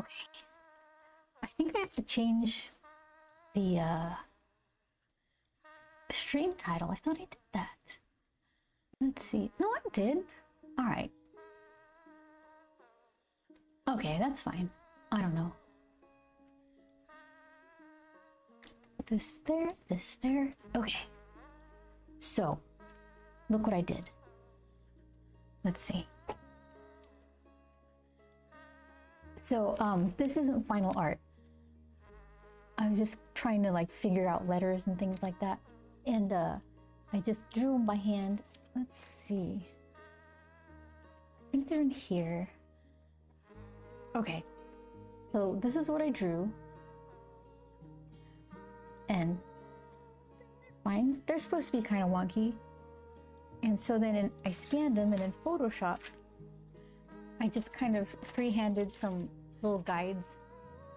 Okay. I think I have to change the stream title. I thought I did that. Let's see. No, I did. All right. Okay, that's fine. I don't know. This there, this there. Okay. So, look what I did. Let's see. So, this isn't final art. I was just trying to like figure out letters and things like that. And I just drew them by hand. Let's see. I think they're in here. Okay. So this is what I drew. And fine. They're supposed to be kind of wonky. And so then I scanned them, and in Photoshop, I just kind of freehanded some little guides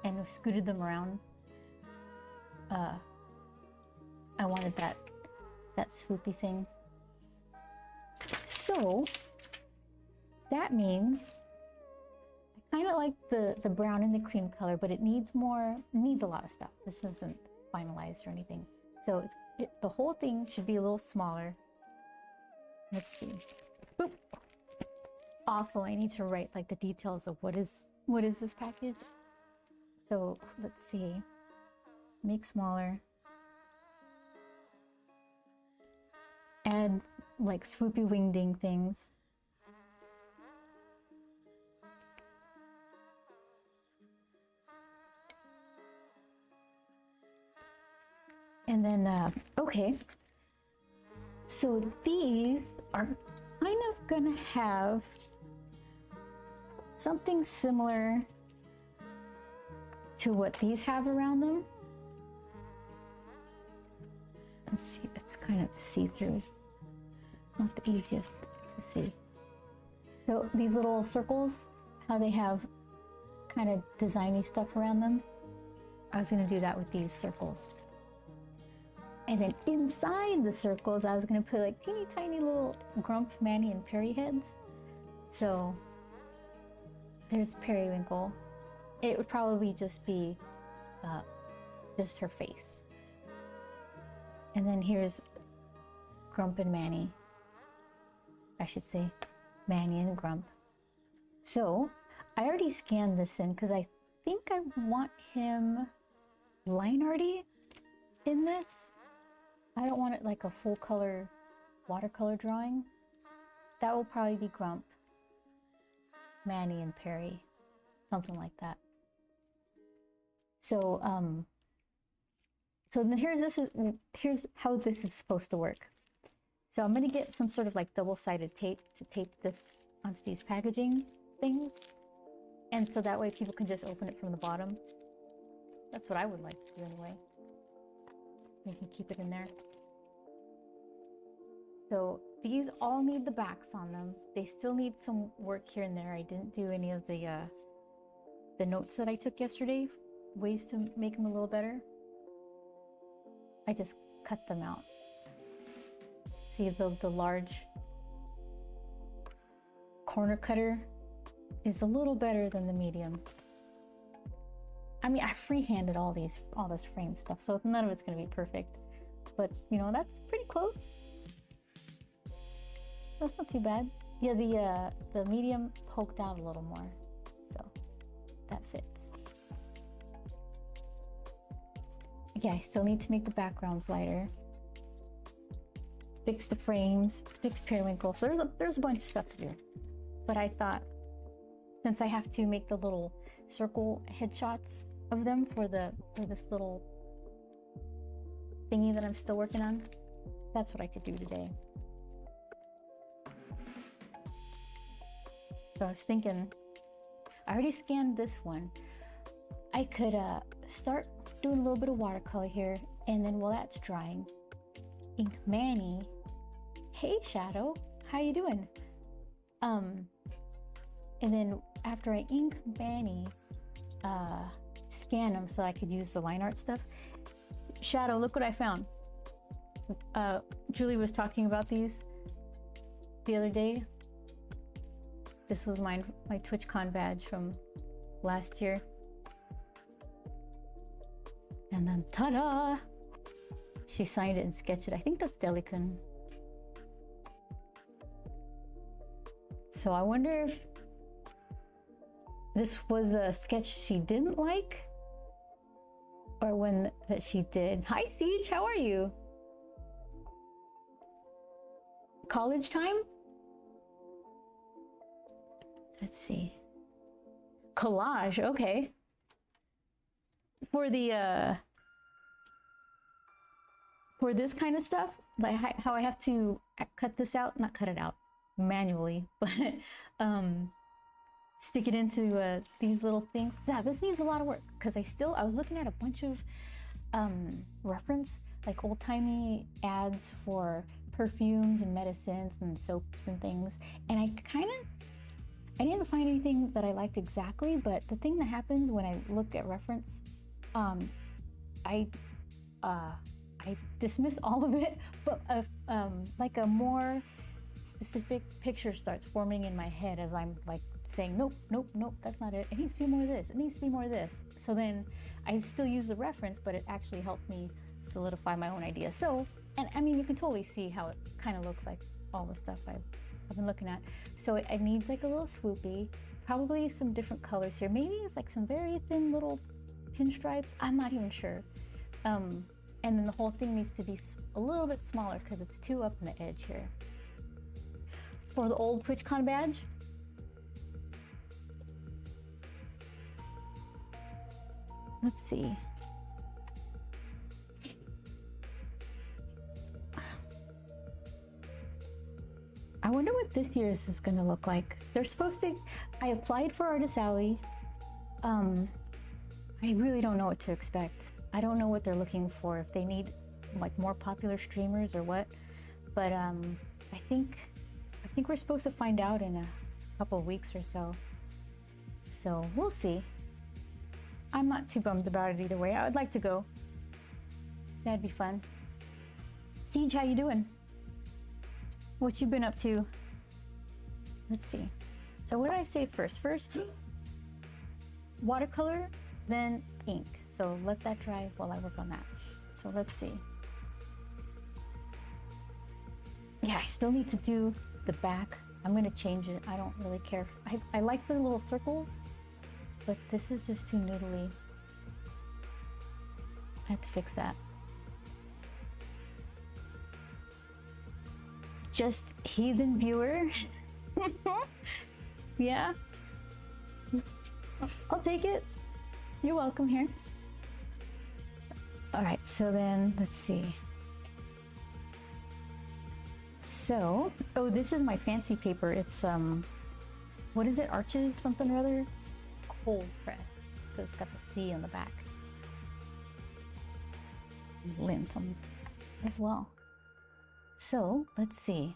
and scooted them around. I wanted that swoopy thing. So that means I kind of like the brown and the cream color, but it needs more, needs a lot of stuff. This isn't finalized or anything. So the whole thing should be a little smaller. Let's see. Boop. Also, I need to write like the details of what is this package. So let's see. Make smaller. Add like swoopy wingding things. And then, okay. So these are kind of gonna have something similar to what these have around them. Let's see, it's kind of see-through. Not the easiest to see. So these little circles, how they have kind of designy stuff around them. I was gonna do that with these circles. And then inside the circles, I was gonna put like teeny tiny little Grump, Manny, and Perry heads. So there's Periwinkle. It would probably just be just her face. And then here's Grump and Manny. I should say Manny and Grump. So I already scanned this in because I think I want him line arty in this. I don't want it like a full color watercolor drawing. That will probably be Grump, Manny, and Perry, something like that. So so then here's how this is supposed to work. So I'm gonna get some sort of like double-sided tape to tape this onto these packaging things, and so that way people can just open it from the bottom. That's what I would like to do anyway. You can keep it in there. So these all need the backs on them. They still need some work here and there. I didn't do any of the notes that I took yesterday, ways to make them a little better. I just cut them out. See, the large corner cutter is a little better than the medium. I mean, I freehanded all this frame stuff, so none of it's gonna be perfect. But you know, that's pretty close. That's not too bad. Yeah, the medium poked out a little more, so that fits. Yeah, I still need to make the backgrounds lighter. Fix the frames, fix Periwinkle. So there's a bunch of stuff to do. But I thought, since I have to make the little circle headshots of them for this little thingy that I'm still working on, that's what I could do today. So I was thinking, I already scanned this one. I could start doing a little bit of watercolor here, and then while that's drying, ink Manny. Hey Shadow, how you doing? And then after I ink Manny, scan them so I could use the line art stuff. Shadow, look what I found. Julie was talking about these the other day. This was my TwitchCon badge from last year. And then ta-da! She signed it and sketched it. I think that's Delicon. So I wonder if this was a sketch she didn't like, or one that she did. Hi Siege, how are you? College time? Let's see. Collage, okay. For the for this kind of stuff, like how I have to cut this out, not cut it out manually, but stick it into these little things. Yeah, this needs a lot of work because I was looking at a bunch of reference, like old-timey ads for perfumes and medicines and soaps and things, and I didn't find anything that I liked exactly. But the thing that happens when I look at reference, I dismiss all of it, but like a more specific picture starts forming in my head as I'm like saying, nope, nope, nope, that's not it. It needs to be more of this. It needs to be more of this. So then I still use the reference, but it actually helped me solidify my own idea. So, and I mean, you can totally see how it kind of looks like all the stuff I've been looking at. So it needs like a little swoopy, probably some different colors here. Maybe it's like some very thin little pinstripes. I'm not even sure. And then the whole thing needs to be a little bit smaller because it's too up on the edge here. For the old TwitchCon badge, let's see. I wonder what this year's is gonna look like. They're supposed to, I applied for Artist Alley. I really don't know what to expect. I don't know what they're looking for, if they need like more popular streamers or what. But I think we're supposed to find out in a couple of weeks or so. So we'll see. I'm not too bummed about it either way. I would like to go. That'd be fun. Siege, how you doing? What you been up to? Let's see. So what did I say first? First, watercolor, then ink. So let that dry while I work on that. So let's see. Yeah, I still need to do the back. I'm gonna change it. I don't really care. I like the little circles, but this is just too noodly. I have to fix that. Just heathen viewer. Yeah. I'll take it. You're welcome here. All right, so then let's see. So, oh, this is my fancy paper. It's what is it? Arches something or other? Cold press. Because it's got the C on the back. Lint on as well. So let's see.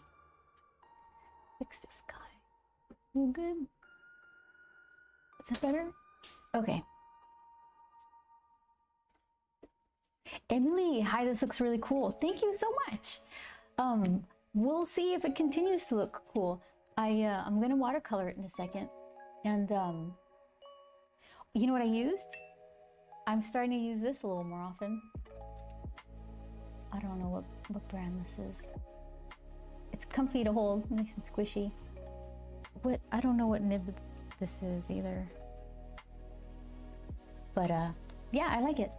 Fix this guy. You good? Is that better? Okay. Emily, hi, this looks really cool. Thank you so much. We'll see if it continues to look cool. I'm gonna watercolor it in a second. And you know what I used? I'm starting to use this a little more often. I don't know what brand this is. It's comfy to hold, nice and squishy. I don't know what nib this is either. But yeah, I like it.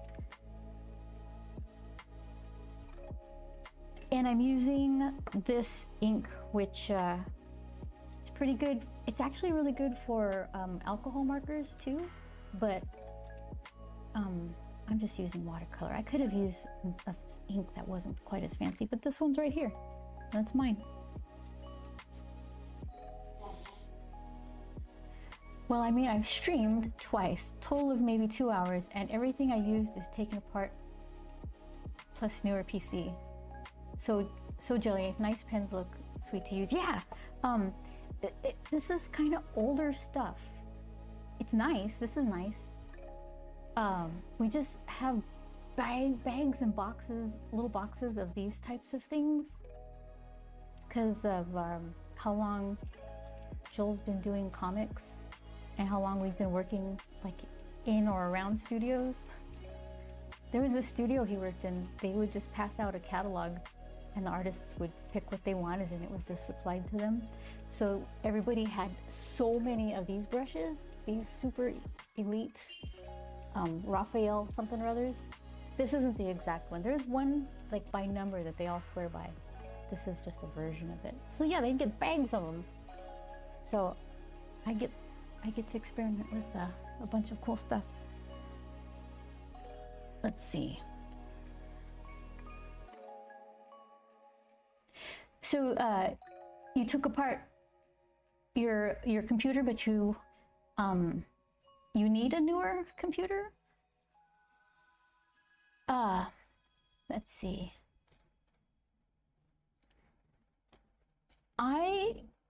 And I'm using this ink, which it's pretty good. It's actually really good for alcohol markers too, but I'm just using watercolor. I could have used ink that wasn't quite as fancy, but this one's right here. That's mine. Well, I mean, I've streamed twice, total of maybe 2 hours, and everything I used is taken apart, plus newer PC. So Jelly, nice pens look sweet to use. Yeah, this is kind of older stuff. It's nice, this is nice. We just have bags and boxes, little boxes of these types of things because of how long Joel's been doing comics and how long we've been working like in or around studios. There was a studio he worked in. They would just pass out a catalog and the artists would pick what they wanted and it was just supplied to them. So everybody had so many of these brushes, these super elite Raphael something or others. This isn't the exact one. There's one like by number that they all swear by. This is just a version of it. So yeah, they get bags of them. So I get to experiment with a bunch of cool stuff. Let's see. So you took apart your computer, but you need a newer computer? Let's see.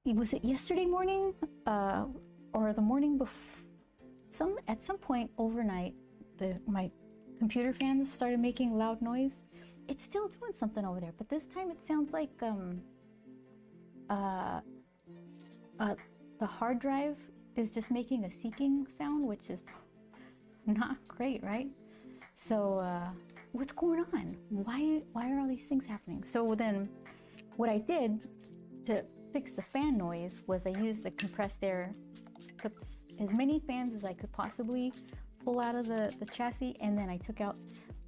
Was it yesterday morning or the morning before? At some point overnight, my computer fans started making loud noise. It's still doing something over there, but this time it sounds like the hard drive is just making a seeking sound, which is not great, right? So what's going on? Why are all these things happening? So then what I did to fix the fan noise was I used the compressed air, took as many fans as I could possibly pull out of the chassis, and then I took out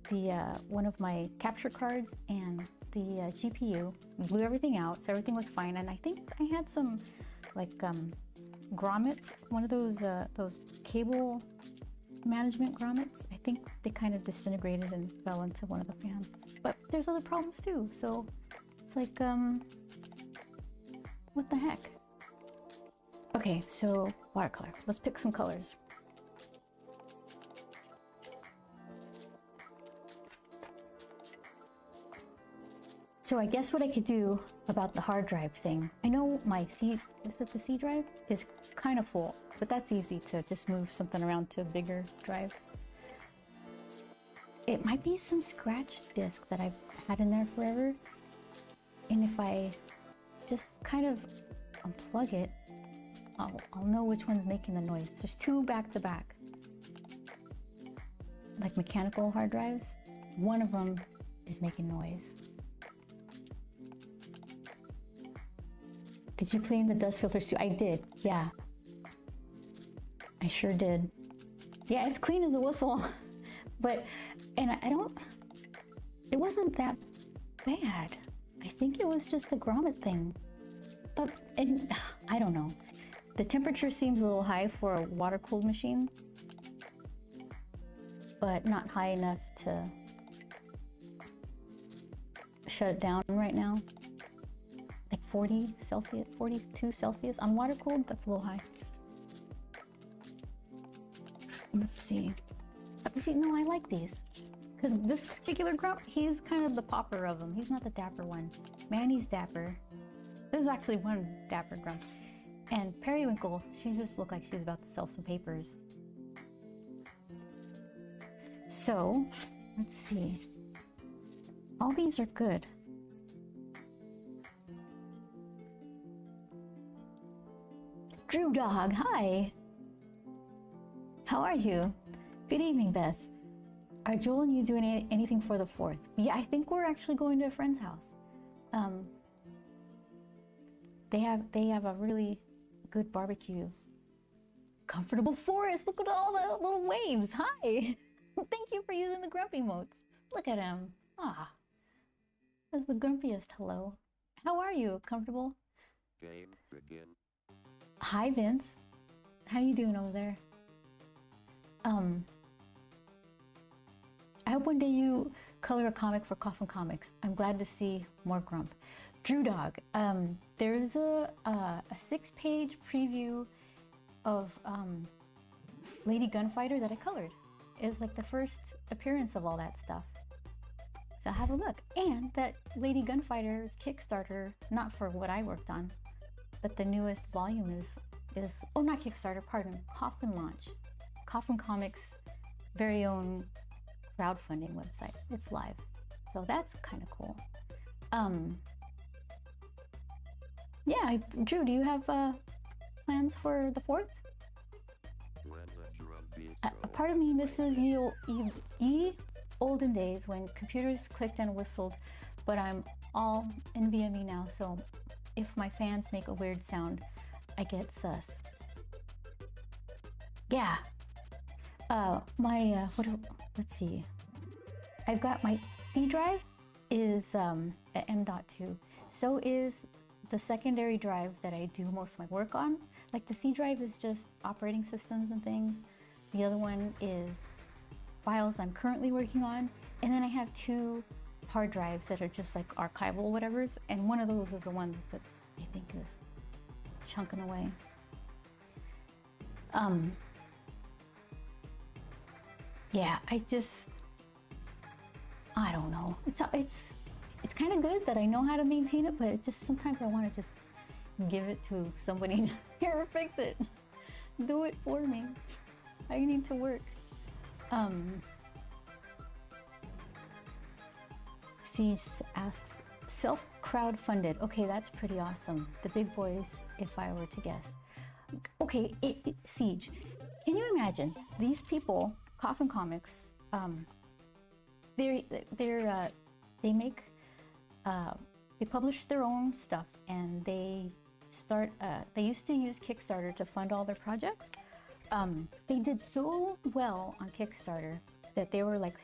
the one of my capture cards and the GPU, blew everything out, so everything was fine. And I think I had some like grommets, one of those cable management grommets. I think they kind of disintegrated and fell into one of the fans. But there's other problems too, so it's like what the heck? Okay, so watercolor. Let's pick some colors. So I guess what I could do about the hard drive thing, I know my C drive is kind of full, but that's easy to just move something around to a bigger drive. It might be some scratch disk that I've had in there forever. And if I just kind of unplug it, I'll know which one's making the noise. There's two back to back, like mechanical hard drives. One of them is making noise. Did you clean the dust filters too? I did, yeah. I sure did. Yeah, it's clean as a whistle. But, and it wasn't that bad. I think it was just the grommet thing. But, I don't know. The temperature seems a little high for a water-cooled machine, but not high enough to shut it down right now. Like 40 Celsius, 42 Celsius. On water cooled, that's a little high. Let's see. No, I like these. Because this particular grump, he's kind of the popper of them. He's not the dapper one. Manny's dapper. There's actually one dapper grump. And Periwinkle, she just looked like she's about to sell some papers. So, let's see. All these are good. Drew Dog, hi. How are you? Good evening, Beth. Are Joel and you doing anything for the 4th? Yeah, I think we're actually going to a friend's house. They have a really good barbecue. Comfortable forest. Look at all the little waves. Hi. Thank you for using the grumpy emotes. Look at him. Ah, that's the grumpiest hello. How are you? Comfortable? Game begin. Hi, Vince. How you doing over there? I hope one day you color a comic for Coffin Comics. I'm glad to see more Grump. Drew Dog, there's a 6-page preview of Lady Gunfighter that I colored. It's like the first appearance of all that stuff. So have a look. And that Lady Gunfighter's Kickstarter, not for what I worked on, but the newest volume is oh, not Kickstarter, pardon, Coffin launch. Coffin Comics' very own crowdfunding website. It's live. So that's kind of cool. Yeah, Drew, do you have plans for the 4th? When the drum beat A part of me misses olden days when computers clicked and whistled, but I'm all NVMe now, so if my fans make a weird sound, I get sus. Yeah. Let's see. I've got my C drive is at M.2. So is the secondary drive that I do most of my work on. Like the C drive is just operating systems and things. The other one is files I'm currently working on. And then I have 2 hard drives that are just like archival whatevers. And one of those is the ones that I think is chunking away. Yeah, I don't know. It's kind of good that I know how to maintain it, but it just sometimes I want to just give it to somebody here, fix it, do it for me. I need to work. Siege asks, self-crowdfunded. Okay, that's pretty awesome. The big boys, if I were to guess. Okay, Siege, can you imagine these people, Coffin Comics, they publish their own stuff, and they used to use Kickstarter to fund all their projects. They did so well on Kickstarter that they were like,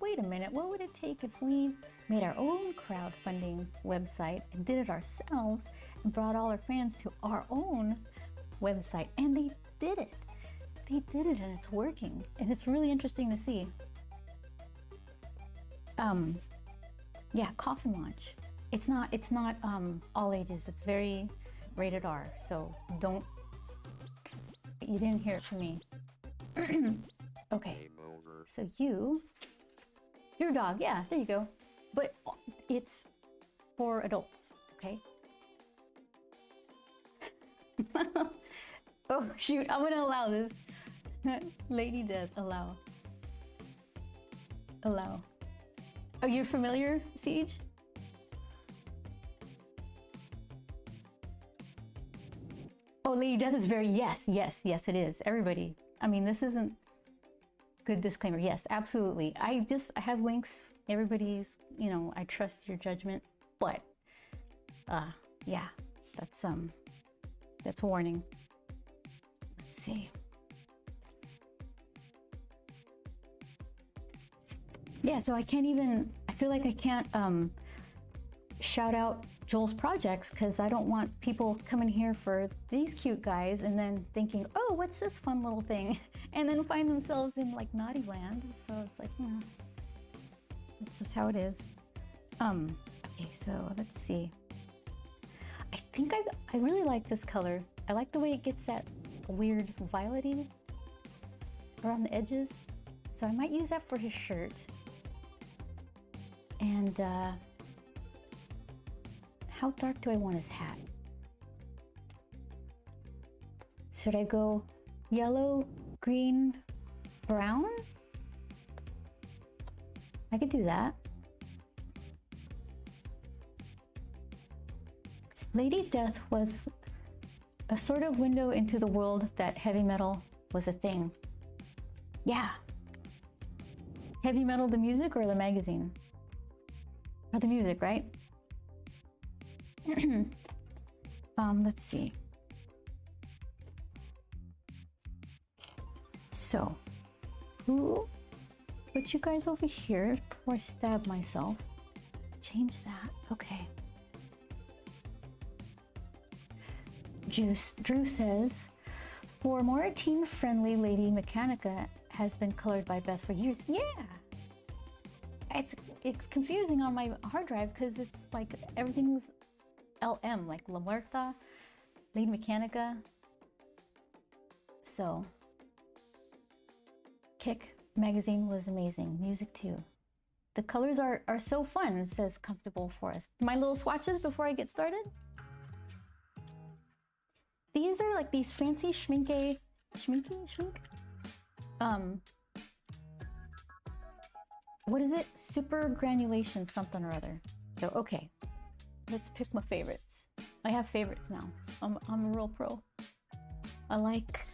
wait a minute, what would it take if we made our own crowdfunding website and did it ourselves and brought all our fans to our own website? And they did it. They did it, and it's working, and it's really interesting to see. Yeah, Coffin Launch. It's not all ages. It's very rated R. So you didn't hear it from me. Okay. So your dog, yeah, there you go. But it's for adults, okay? Oh shoot, I'm gonna allow this. Lady Death, allow. Are you familiar, Siege? Oh, Lady Death is very, yes, it is. Everybody. I mean, this isn't good disclaimer. Yes, absolutely. I have links. Everybody's, I trust your judgment, but yeah, that's a warning. Let's see. Yeah, so I feel like I can't shout out Joel's projects because I don't want people coming here for these cute guys and then thinking, oh, what's this fun little thing? And then find themselves in like naughty land. So it's like, that's just how it is. Okay, so let's see. I think I really like this color. I like the way it gets that weird violety around the edges. So I might use that for his shirt. And how dark do I want his hat? Should I go yellow, green, brown? I could do that. Lady Death was a sort of window into the world that heavy metal was a thing. Yeah. Heavy metal, the music or the magazine? Or the music, right? Let's see. So, put you guys over here before I stab myself. Change that. Okay. Drew says, for more teen-friendly Lady Mechanica has been colored by Beth for years. Yeah. It's confusing on my hard drive because it's like everything's LM, like La Muerta, Lady Mechanica. So, Kick magazine was amazing. Music too. The colors are so fun, it says Comfortable Forest. My little swatches before I get started. These are like these fancy schmink. What is it? Super granulation something or other. So, okay, let's pick my favorites. I have favorites now. I'm a real pro. I like,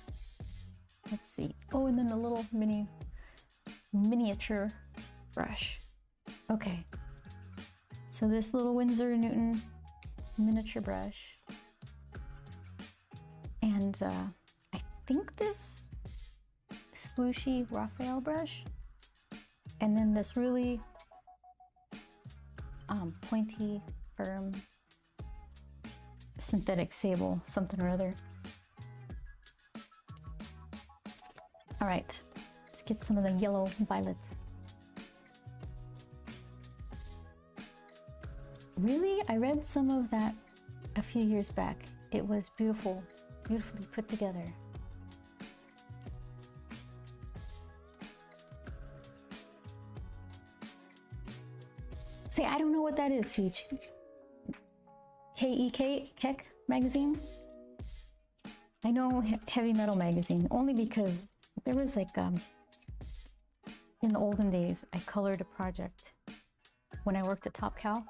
let's see. Oh, and then the little miniature brush. Okay. So this little Winsor & Newton miniature brush. And I think this splooshy Raphael brush. And then this really pointy, firm, synthetic sable, something or other. All right, let's get some of the yellow violets. Really? I read some of that a few years back. It was beautiful, beautifully put together. See, I don't know what that is, Siege. K-E-K, Keck magazine? I know Heavy Metal magazine, only because there was like, in the olden days, I colored a project when I worked at Top Cow.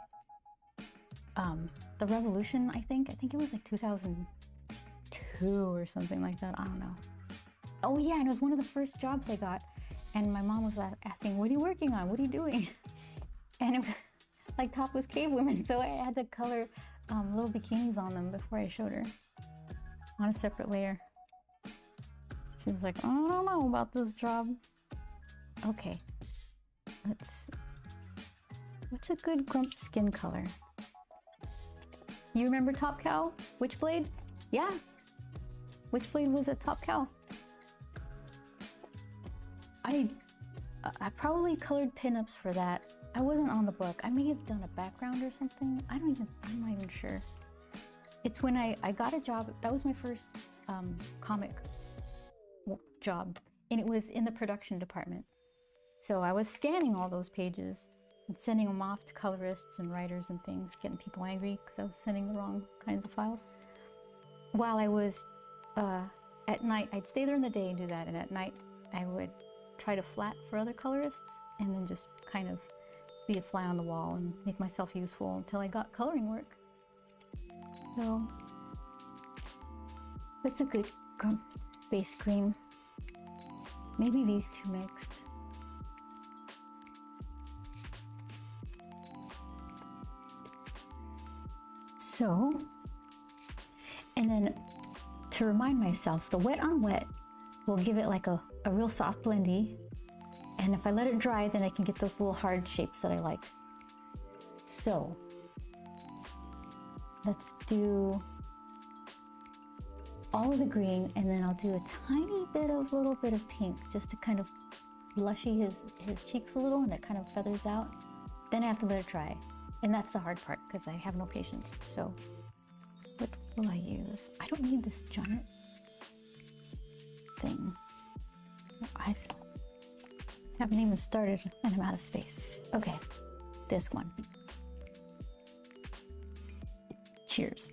The Revolution, I think it was like 2002 or something like that, I don't know. Oh yeah, and it was one of the first jobs I got, and my mom was asking, what are you working on? What are you doing? And it was like topless cave women, so I had to color little bikinis on them before I showed her on a separate layer. She's like, I don't know about this job. Okay, what's a good Grump skin color? You remember Top Cow? Witchblade? Yeah, Witchblade was at Top Cow. I probably colored pinups for that. I wasn't on the book. I may have done a background or something. I'm not even sure. It's when I got a job. That was my first comic job, and it was in the production department. So I was scanning all those pages and sending them off to colorists and writers and things, getting people angry because I was sending the wrong kinds of files. While I was at night, I'd stay there in the day and do that, and at night I would try to flat for other colorists and then just kind of be a fly on the wall and make myself useful until I got coloring work. So that's a good Grump base cream. Maybe these two mixed. So, and then to remind myself, the wet on wet will give it like a real soft blendy. And if I let it dry, then I can get those little hard shapes that I like. So let's do all of the green, and then I'll do a tiny little bit of pink just to kind of blushy his cheeks a little, and it kind of feathers out. Then I have to let it dry. And that's the hard part because I have no patience. So what will I use? I don't need this giant thing. I haven't even started and I'm out of space. Okay, this one. Cheers.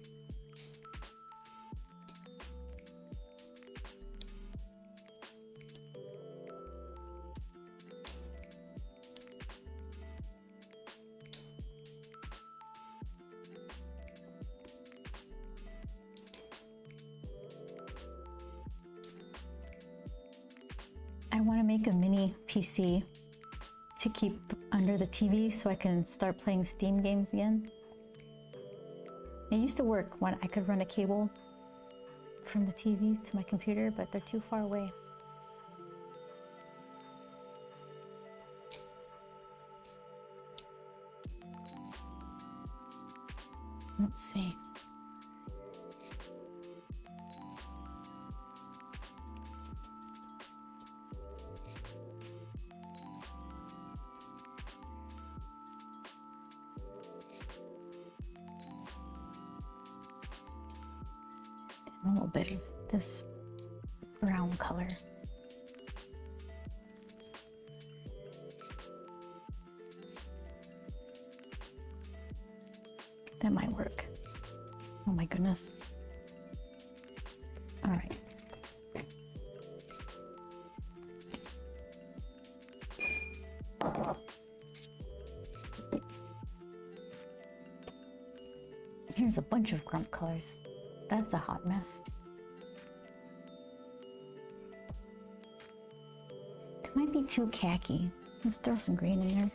I want to make a mini PC to keep under the TV so I can start playing Steam games again. It used to work when I could run a cable from the TV to my computer, but they're too far away. Let's see. A little bit of this brown color. That might work. Oh my goodness. All right. Here's a bunch of Grump colors. That's a hot mess. It might be too khaki. Let's throw some green in there.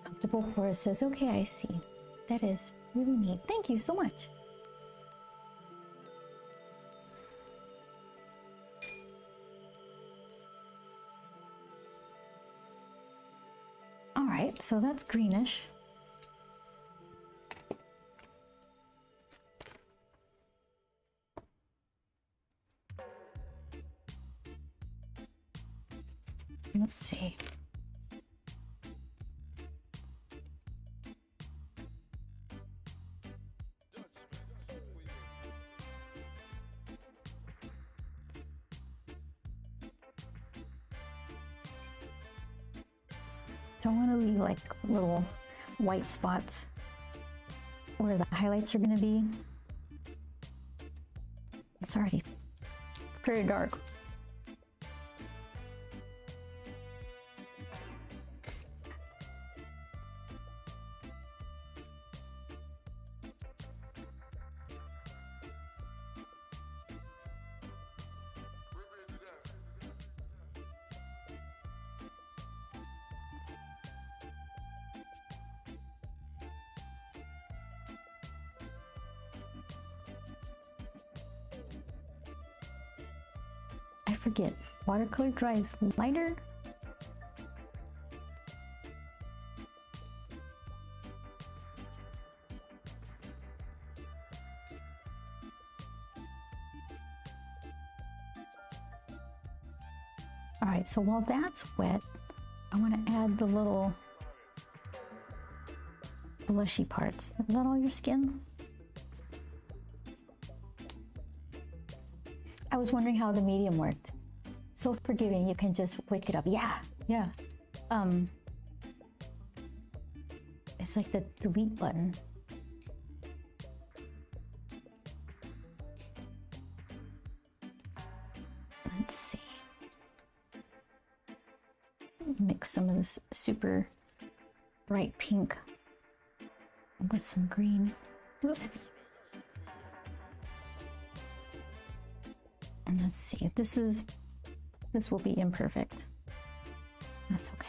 Comfortable Forest says, okay, I see. That is really neat. Thank you so much. All right, so that's greenish. Let's see. So I want to leave like little white spots where the highlights are going to be. It's already pretty dark. I forget, watercolor dries lighter. All right, so while that's wet, I want to add the little blushy parts. Is that all your skin? I was wondering how the medium worked. So forgiving, you can just wake it up. Yeah. It's like the delete button. Let's see. Mix some of this super bright pink with some green. Whoop. And let's see, this will be imperfect. That's okay.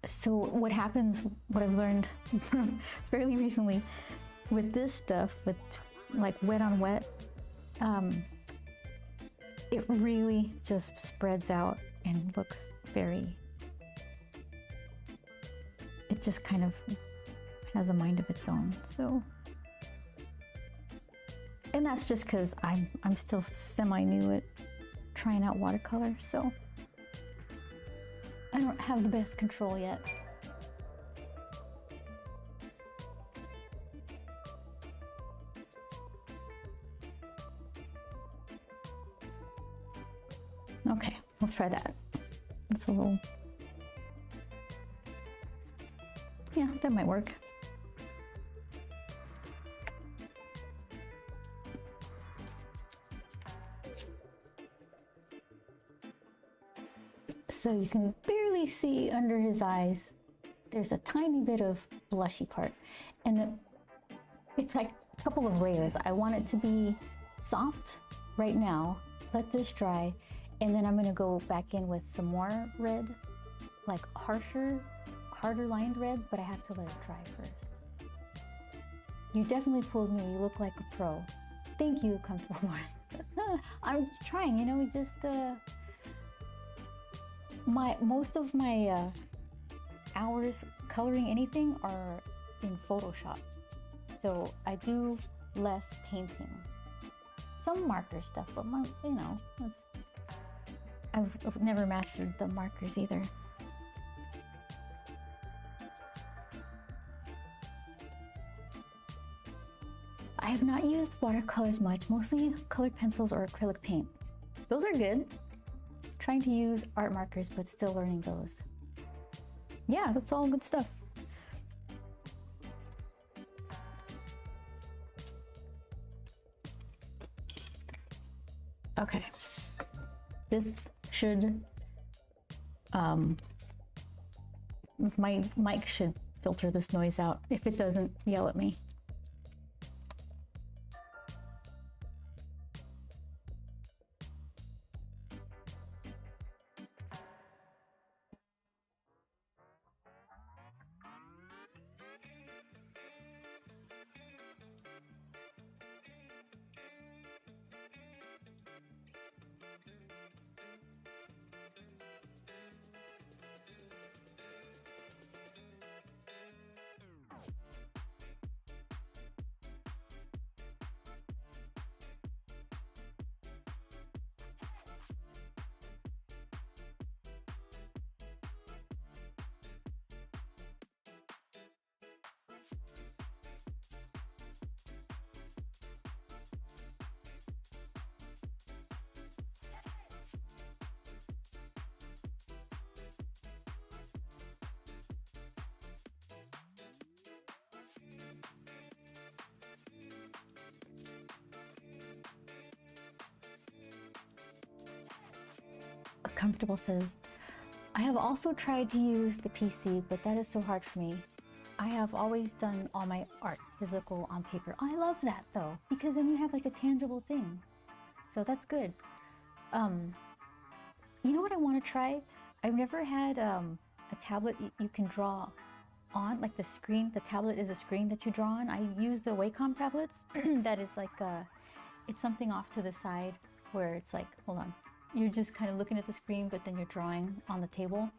So what happens, what I've learned fairly recently with this stuff, with like wet on wet, it really just spreads out and looks very, it just kind of has a mind of its own. So, and that's just because I'm still semi-new at trying out watercolor, so I don't have the best control yet. Okay, we'll try that. It's a little, yeah, that might work. So you can barely see under his eyes. There's a tiny bit of blushy part, and it's like a couple of layers. I want it to be soft right now. Let this dry, and then I'm gonna go back in with some more red, like harder lined red, but I have to let it dry first. You definitely fooled me. You look like a pro. Thank you, Comfortable Mars. I'm trying, you know, just most of my hours coloring anything are in Photoshop, so I do less painting. Some marker stuff, but you know, I've never mastered the markers either. I have not used watercolors much, mostly colored pencils or acrylic paint. Those are good. Trying to use art markers, but still learning those. Yeah, that's all good stuff. Okay, this should My mic should filter this noise out. If it doesn't, yell at me. Comfortable says, I have also tried to use the PC, but that is so hard for me. I have always done all my art physical on paper. I love that though, because then you have like a tangible thing. So that's good. You know what I want to try? I've never had a tablet you can draw on, like the screen. The tablet is a screen that you draw on. I use the Wacom tablets. That is like, it's something off to the side where it's like, hold on. You're just kind of looking at the screen, but then you're drawing on the table.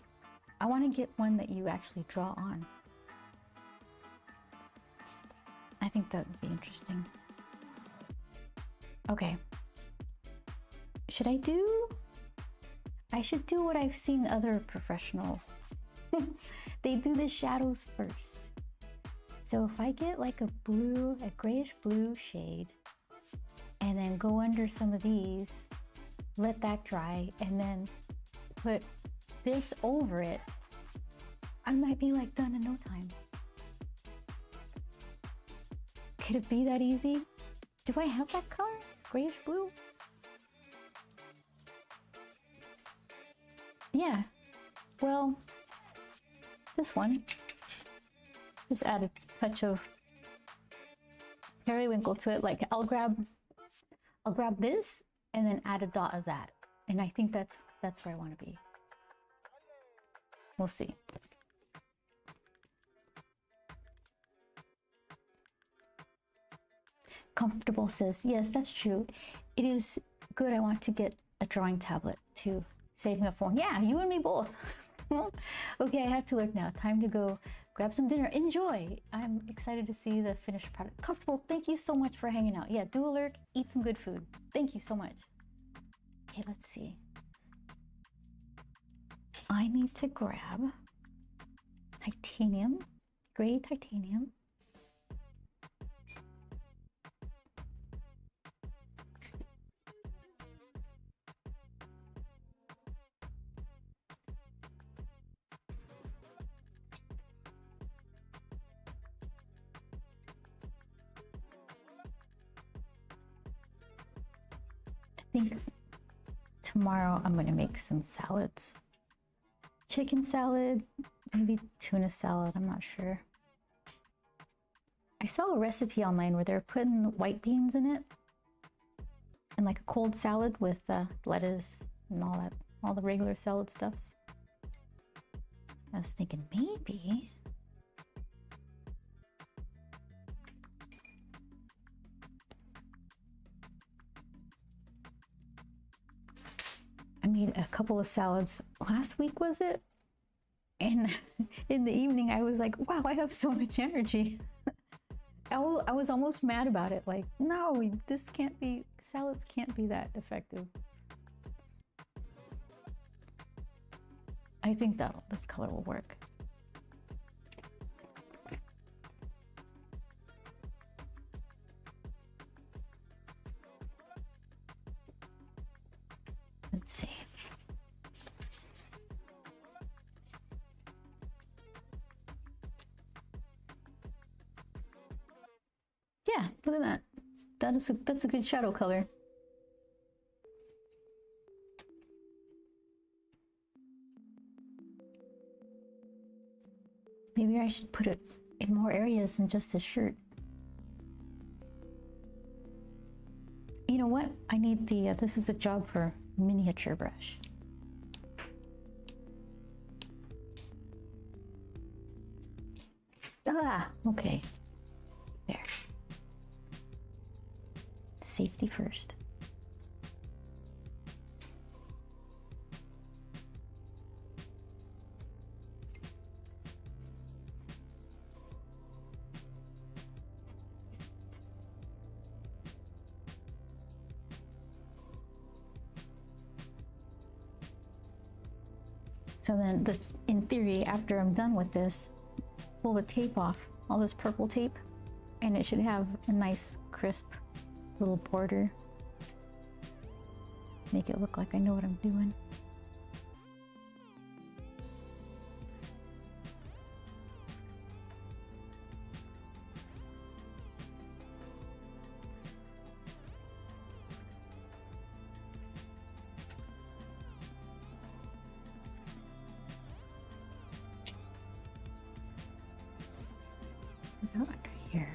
I want to get one that you actually draw on. I think that would be interesting. Okay. Should I do? I should do what I've seen other professionals. They do the shadows first. So if I get like a grayish blue shade, and then go under some of these, let that dry, and then put this over it, I might be like done in no time. Could it be that easy? Do I have that color? Grayish blue? Yeah. Well, this one. Just add a touch of periwinkle to it. Like I'll grab this and then add a dot of that. And I think that's where I want to be. We'll see. Comfortable says, yes, that's true. It is good. I want to get a drawing tablet to saving a phone. Yeah, you and me both. Okay, I have to look now. Time to go grab some dinner. Enjoy. I'm excited to see the finished product. Comfortable, thank you so much for hanging out. Yeah, do a lurk, eat some good food. Thank you so much. Okay, let's see. I need to grab titanium, gray titanium. I think tomorrow I'm gonna make some salads. Chicken salad, maybe tuna salad, I'm not sure. I saw a recipe online where they're putting white beans in it and like a cold salad with lettuce and all that, all the regular salad stuffs. I was thinking maybe. I made a couple of salads last week, was it? And in the evening, I was like, wow, I have so much energy. I was almost mad about it. Like, no, this can't be, salads can't be that effective. I think this color will work. Let's see. Yeah, look at that. That's a good shadow color. should put it in more areas than just his shirt. You know what? I need the, this is a job for miniature brush. Ah, okay. There. Safety first. So then, in theory, after I'm done with this, pull the tape off, all this purple tape, and it should have a nice, crisp little border. Make it look like I know what I'm doing. Under here.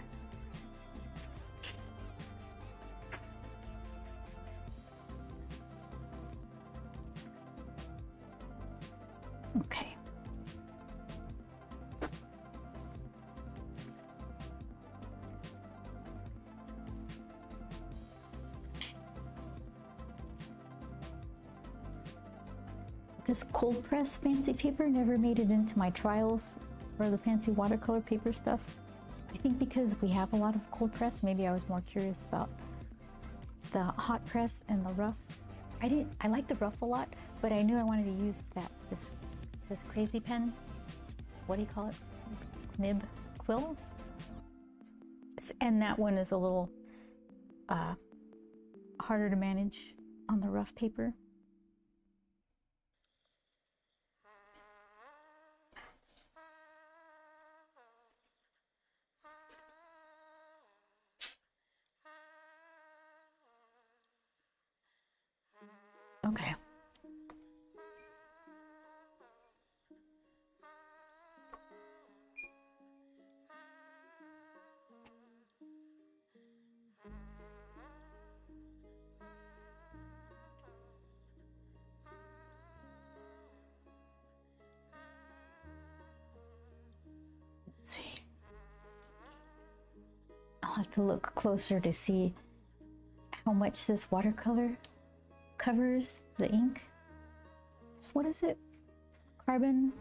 Okay. This cold press fancy paper never made it into my trials or the fancy watercolor paper stuff. I think because we have a lot of cold press, maybe I was more curious about the hot press and the rough. I like the rough a lot, but I knew I wanted to use this crazy pen. What do you call it? Nib quill? And that one is a little harder to manage on the rough paper. Okay. Let's see. I'll have to look closer to see how much this watercolor covers the ink. What is it? Platinum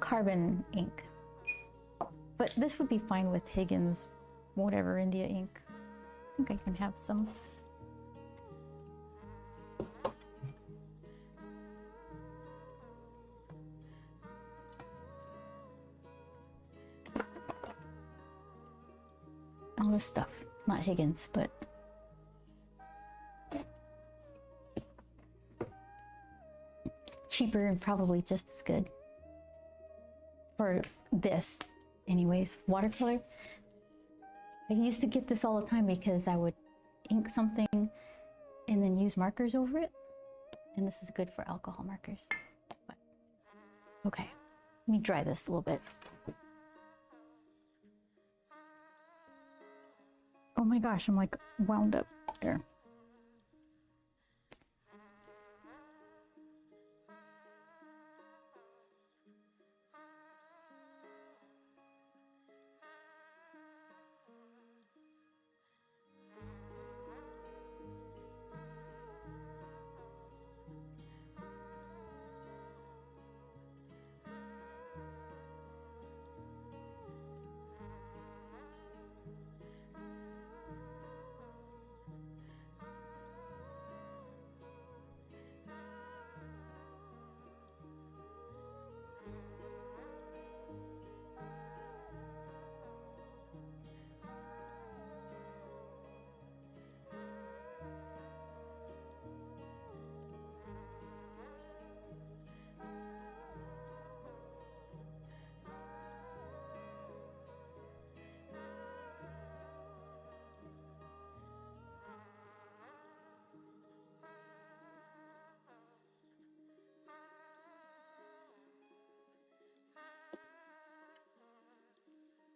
carbon ink. But this would be fine with Higgins, whatever India ink. I think I can have some. All this stuff, not Higgins, but cheaper and probably just as good for this. Anyways, watercolor. I used to get this all the time because I would ink something and then use markers over it. And this is good for alcohol markers. But, okay, let me dry this a little bit. Oh my gosh, I'm like wound up there.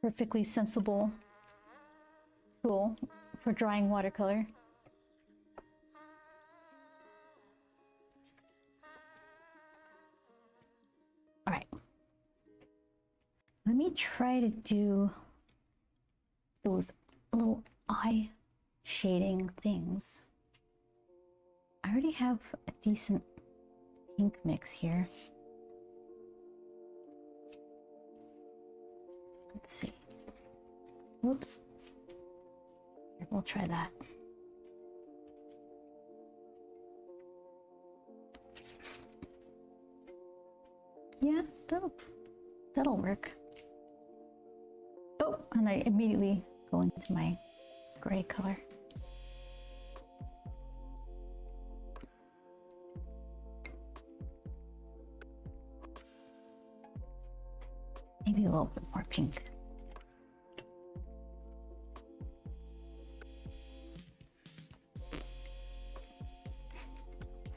perfectly sensible tool for drawing watercolor. All right. Let me try to do those little eye shading things. I already have a decent pink mix here. Let's see. Whoops. Here, we'll try that. Yeah, that'll work. Oh, and I immediately go into my gray color. Maybe a little bit more pink.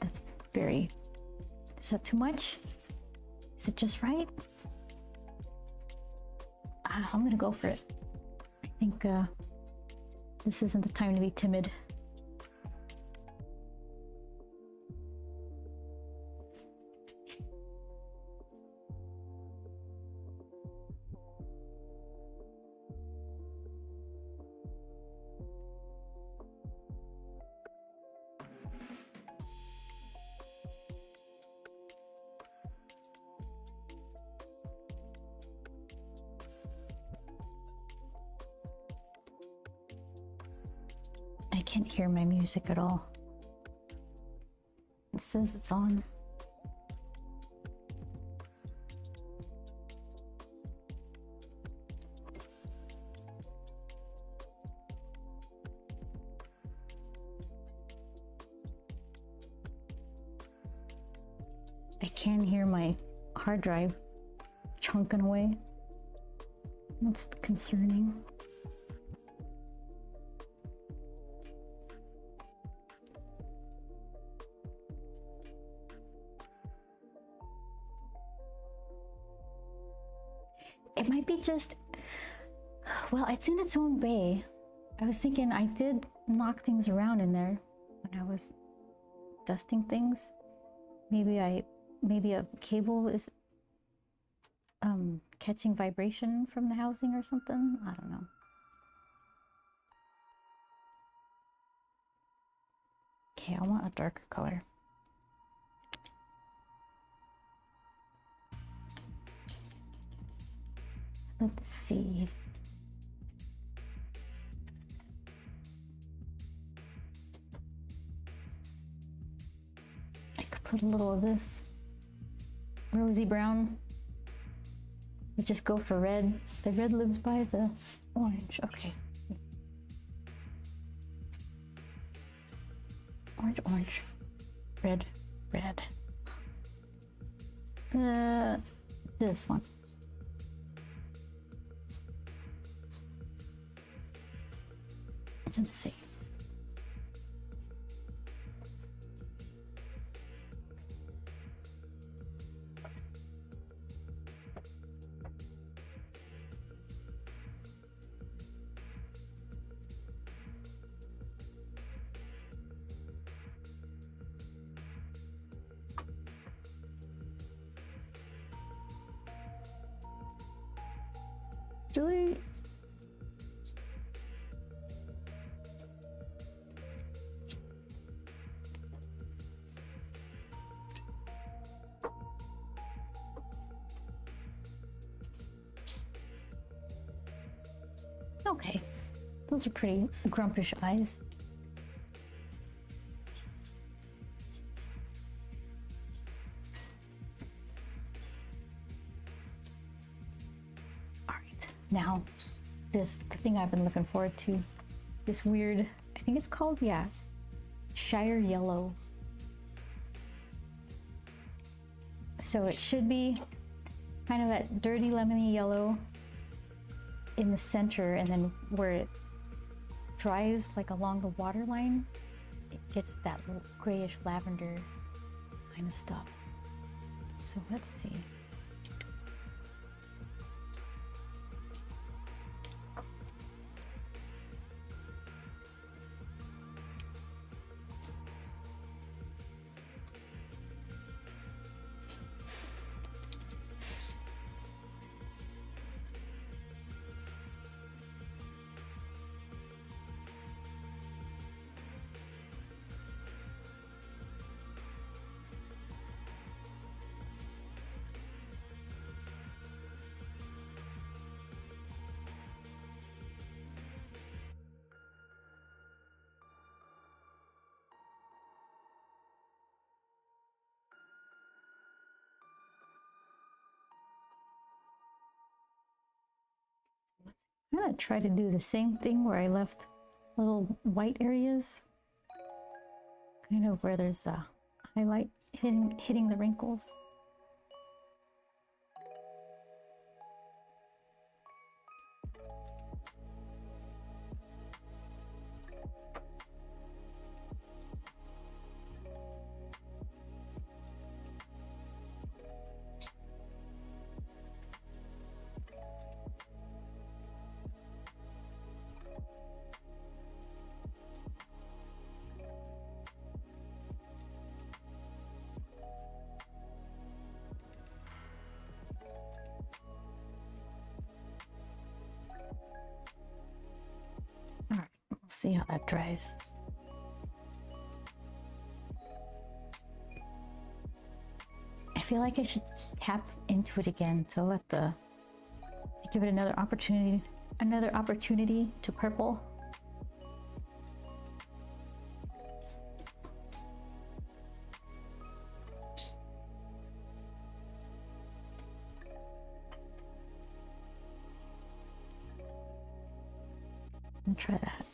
That's very... Is that too much? Is it just right? I'm gonna go for it. I think this isn't the time to be timid. I can't hear my music at all. It says it's on. I can hear my hard drive chunking away. That's concerning. It might be just, well, it's in its own bay. I was thinking I did knock things around in there when I was dusting things. Maybe a cable is catching vibration from the housing or something. I don't know. Okay, I want a darker color. Let's see. I could put a little of this rosy brown. We just go for red. The red lives by the orange. Okay. Orange, orange. Red, red. This one. Let's see. Julie. Okay, those are pretty grumpish eyes. All right, now the thing I've been looking forward to, this weird, I think it's called, yeah, Shire Yellow. So it should be kind of that dirty lemony yellow in the center, and then where it dries like along the water line, it gets that little grayish lavender kind of stuff. So let's see. gonna try to do the same thing where I left little white areas, kind of where there's a highlight hitting the wrinkles. All right, we'll see how that dries. I feel like I should tap into it again to give it another opportunity to purple. I'll try that.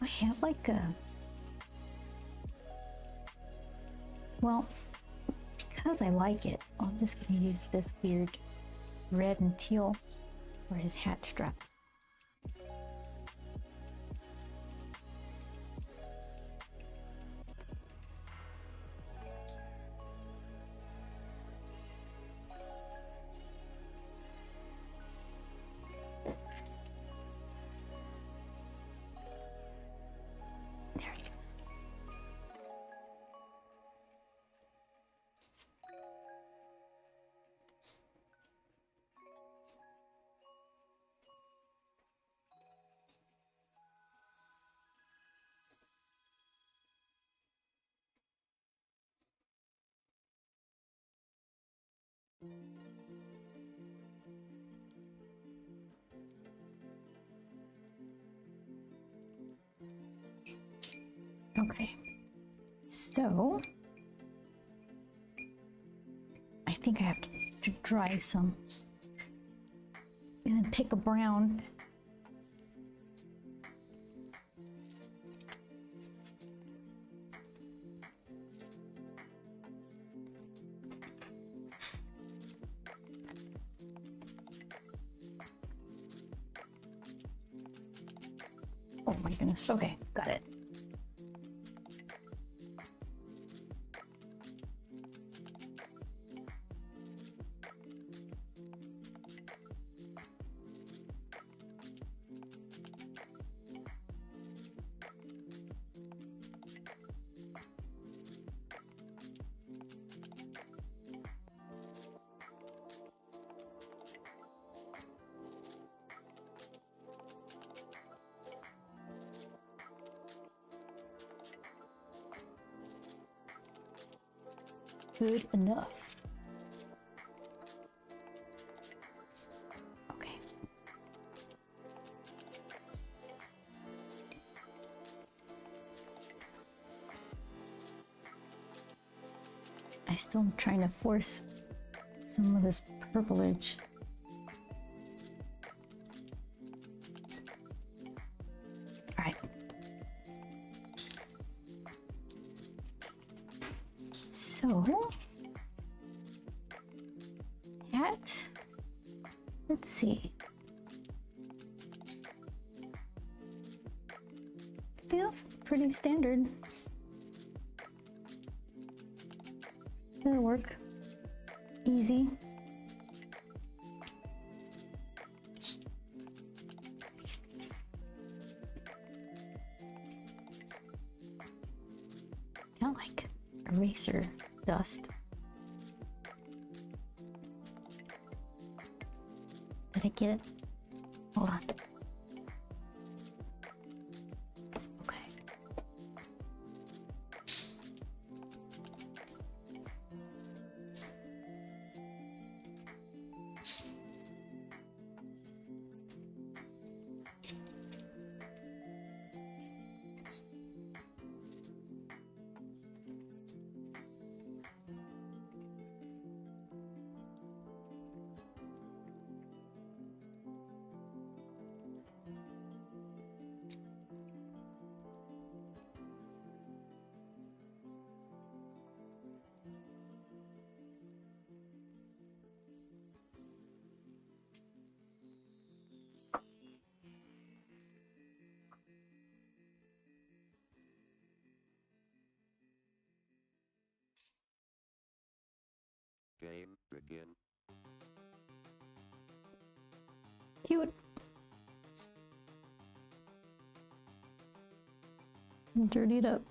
I have like a, well, because I like it, I'm just gonna use this weird red and teal for his hat strap. There you go. Okay, so I think I have to dry some and then pick a brown. Oh my goodness, okay, got it. Good enough. Okay. I still am trying to force some of this purplage. All right. So, that, let's see. Yeah, pretty standard. That'll work. Easy. Not like eraser dust. Did I get it? Hold on. Okay. Game begin. Cute. Dirtied up.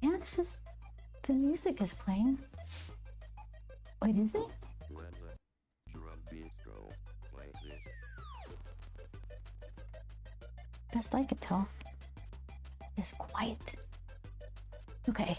Yeah, it says the music is playing. Wait, is it? When the drum beat go like this. Best I could tell. It's quiet. Okay.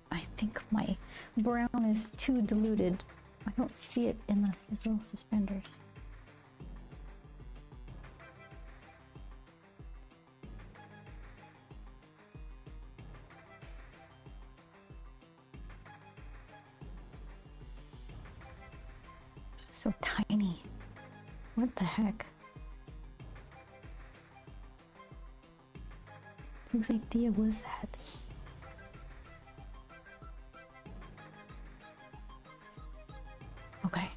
I think my brown is too diluted. I don't see it in his little suspenders. So tiny. What the heck? Whose idea was that? Okay.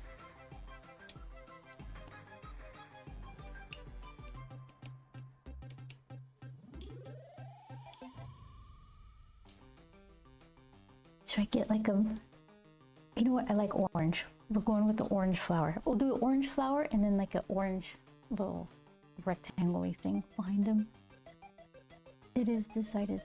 Should I get like a, you know what, I like orange. We're going with the orange flower. We'll do an orange flower and then like an orange little rectangle-y thing behind him. It is decided.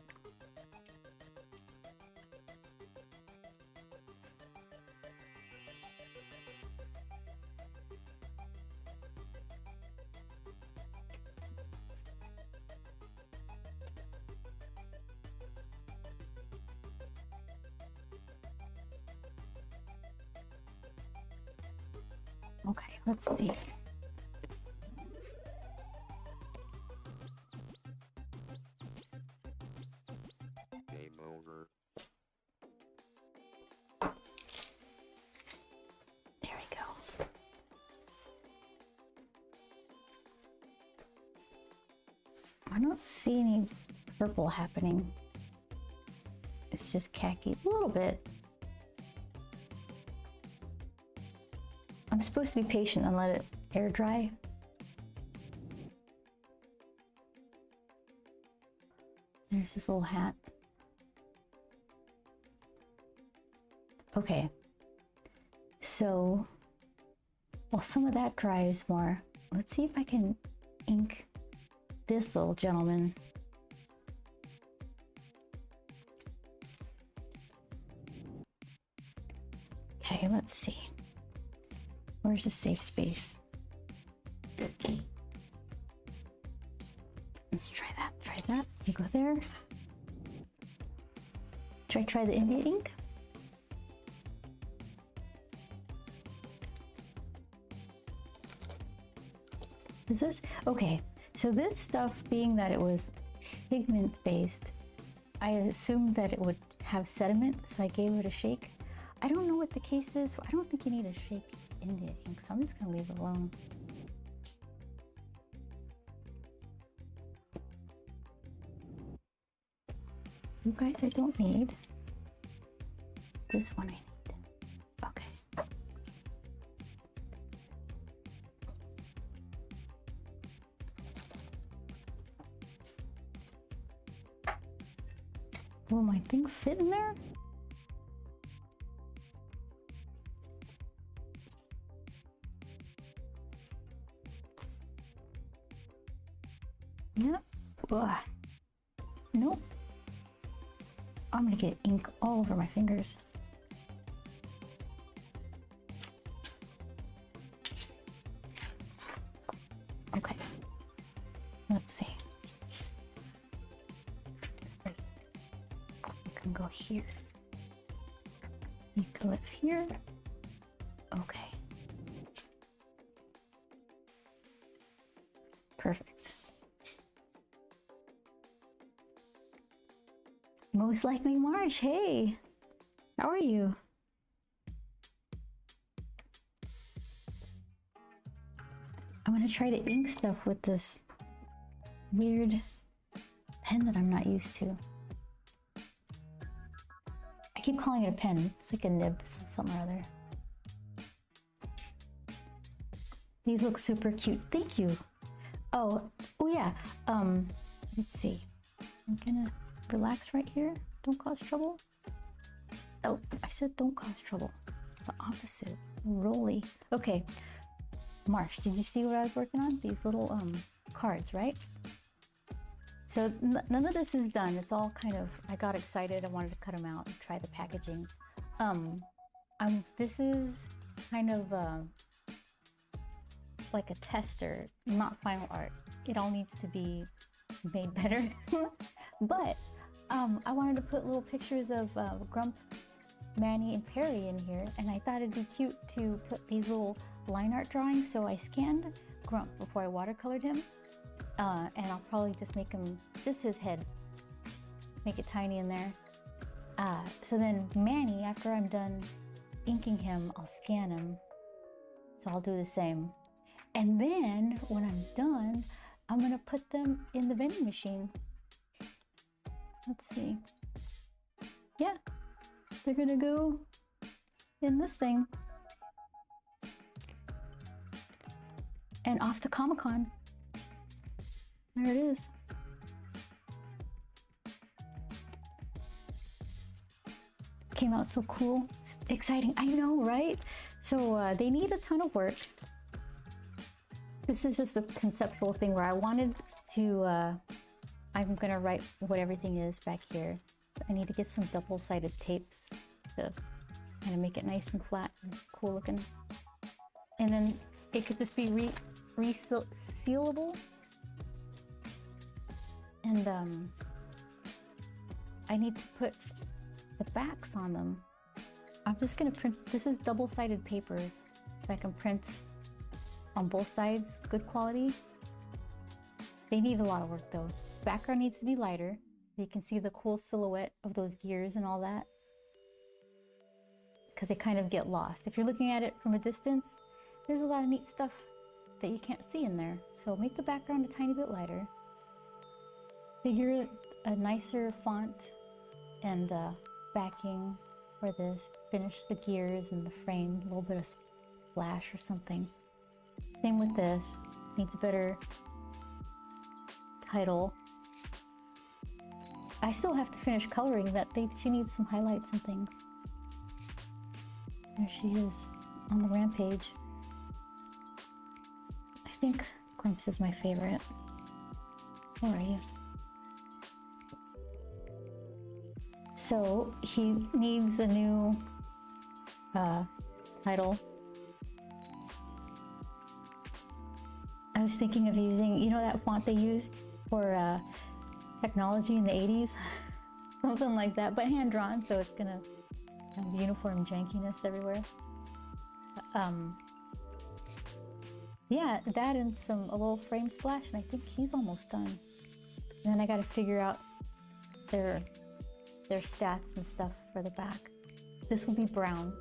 Okay, let's see. Game over. There we go. I don't see any purple happening. It's just khaki a little bit. I'm supposed to be patient and let it air dry. There's this little hat. Okay, so while some of that dries more, let's see if I can ink this little gentleman. Okay, let's see. Where's the safe space? Let's try that, try that. You go there. Should I try the India ink? Is this? Okay, so this stuff, being that it was pigment based, I assumed that it would have sediment, so I gave it a shake. I don't know what the case is. I don't think you need a shake India ink, so I'm just gonna leave it alone. You guys I don't need. This one I need. Okay. Will my thing fit in there? Yep. Ugh. Nope. I'm gonna get ink all over my fingers. You can live here. Okay. Perfect. Most likely Marsh, hey, how are you? I'm gonna try to ink stuff with this weird pen that I'm not used to. I keep calling it a pen. It's like a nib, something or other. These look super cute. Thank you. Oh yeah. Let's see. I'm gonna relax right here. Don't cause trouble. Oh, I said don't cause trouble. It's the opposite. Rolly. Okay. Marsh, did you see what I was working on? These little cards, right? So none of this is done. It's all kind of, I got excited. I wanted to cut them out and try the packaging. This is kind of like a tester, not final art. It all needs to be made better. But I wanted to put little pictures of Grump, Manny, and Perry in here, and I thought it'd be cute to put these little line art drawings. So I scanned Grump before I watercolored him, and I'll probably just make him just his head, make it tiny in there. So then Manny, after I'm done inking him, I'll scan him. So I'll do the same. And then when I'm done, I'm gonna put them in the vending machine. Let's see. Yeah, they're gonna go in this thing. And off to Comic-Con. There it is. Came out so cool. It's exciting. I know, right? So they need a ton of work. This is just a conceptual thing where I wanted to, I'm gonna write what everything is back here. I need to get some double-sided tapes to kind of make it nice and flat and cool looking. And then it could just be resealable. And I need to put the backs on them. I'm just gonna print, this is double-sided paper, so I can print on both sides, good quality. They need a lot of work though. Background needs to be lighter. You can see the cool silhouette of those gears and all that, because they kind of get lost. If you're looking at it from a distance, there's a lot of neat stuff that you can't see in there. So make the background a tiny bit lighter. Figure a nicer font and backing for this. Finish the gears and the frame, a little bit of splash or something. Same with this, needs a better title. I still have to finish coloring that. She needs some highlights and things. There she is on the rampage. I think Grumps is my favorite. Where are you? So he needs a new title. I was thinking of using, you know that font they used for technology in the 80s? Something like that, but hand-drawn, so it's gonna have uniform jankiness everywhere. Yeah, that and a little frame splash, and I think he's almost done. And then I gotta figure out their stats and stuff for the back. This will be brown.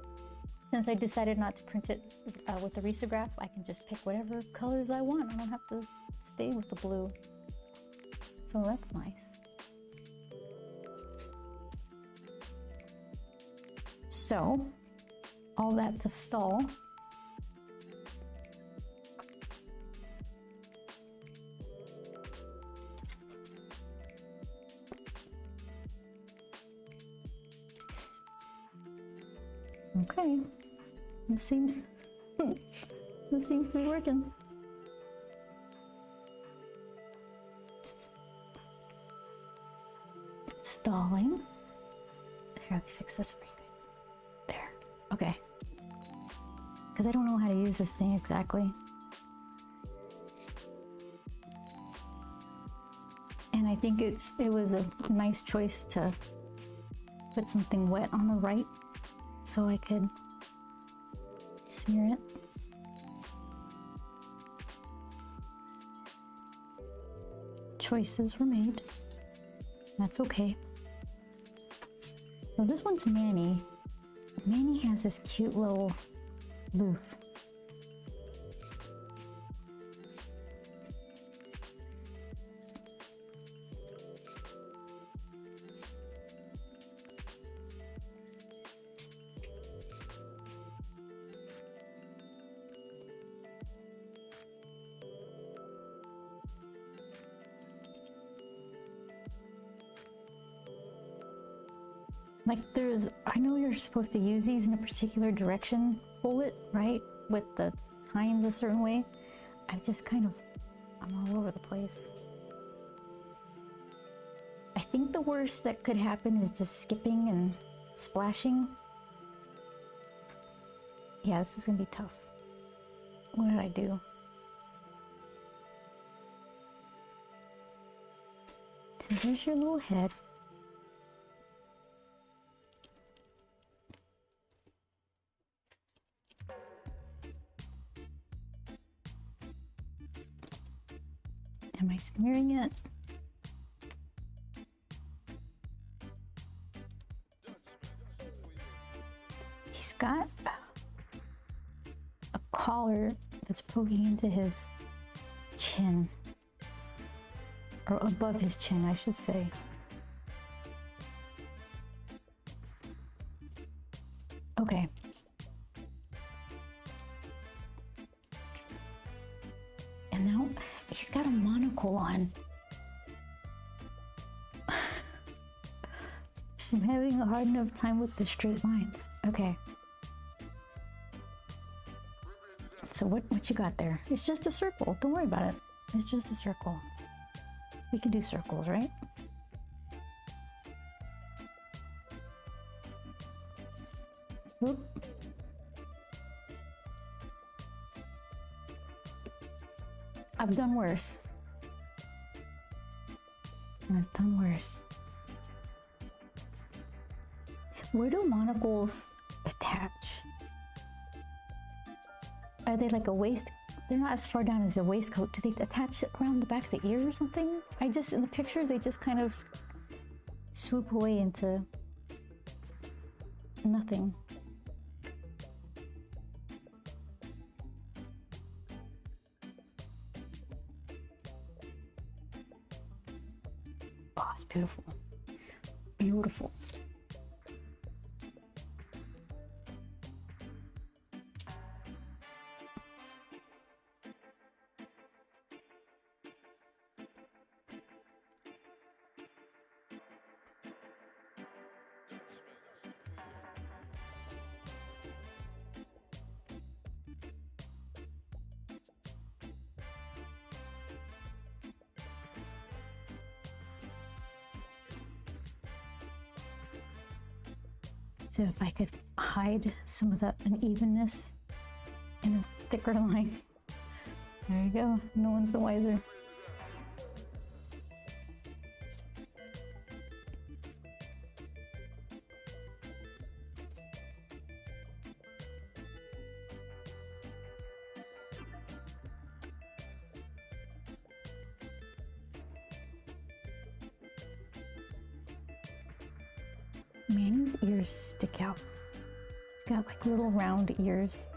Since I decided not to print it with the risograph, I can just pick whatever colors I want. I don't have to stay with the blue. So that's nice. So, all that to stall. Okay, it seems to be working. Stalling. Here, let me fix this for you guys. There. Okay. Because I don't know how to use this thing exactly. And I think it was a nice choice to put something wet on the right so I could smear it. Choices were made. That's okay. So this one's Manny. Manny has this cute little loof. Like I know you're supposed to use these in a particular direction, bullet, right? With the tines a certain way. I'm all over the place. I think the worst that could happen is just skipping and splashing. Yeah, this is gonna be tough. What did I do? So here's your little head. Am I smearing it? He's got a collar that's poking into his chin. Or above his chin, I should say. Okay. And now he's got a monocle on. I'm having a hard enough time with the straight lines. Okay. So what you got there? It's just a circle. Don't worry about it. It's just a circle. We can do circles, right? Whoop. I've done worse. I've done worse. Where do monocles attach? Are they like a waist? They're not as far down as a waistcoat. Do they attach it around the back of the ear or something? In the pictures, they just kind of swoop away into nothing. Oh, it's beautiful. Beautiful. So if I could hide some of the unevenness in a thicker line. There you go. No one's the wiser. Manny's ears stick out. He's got like little round ears.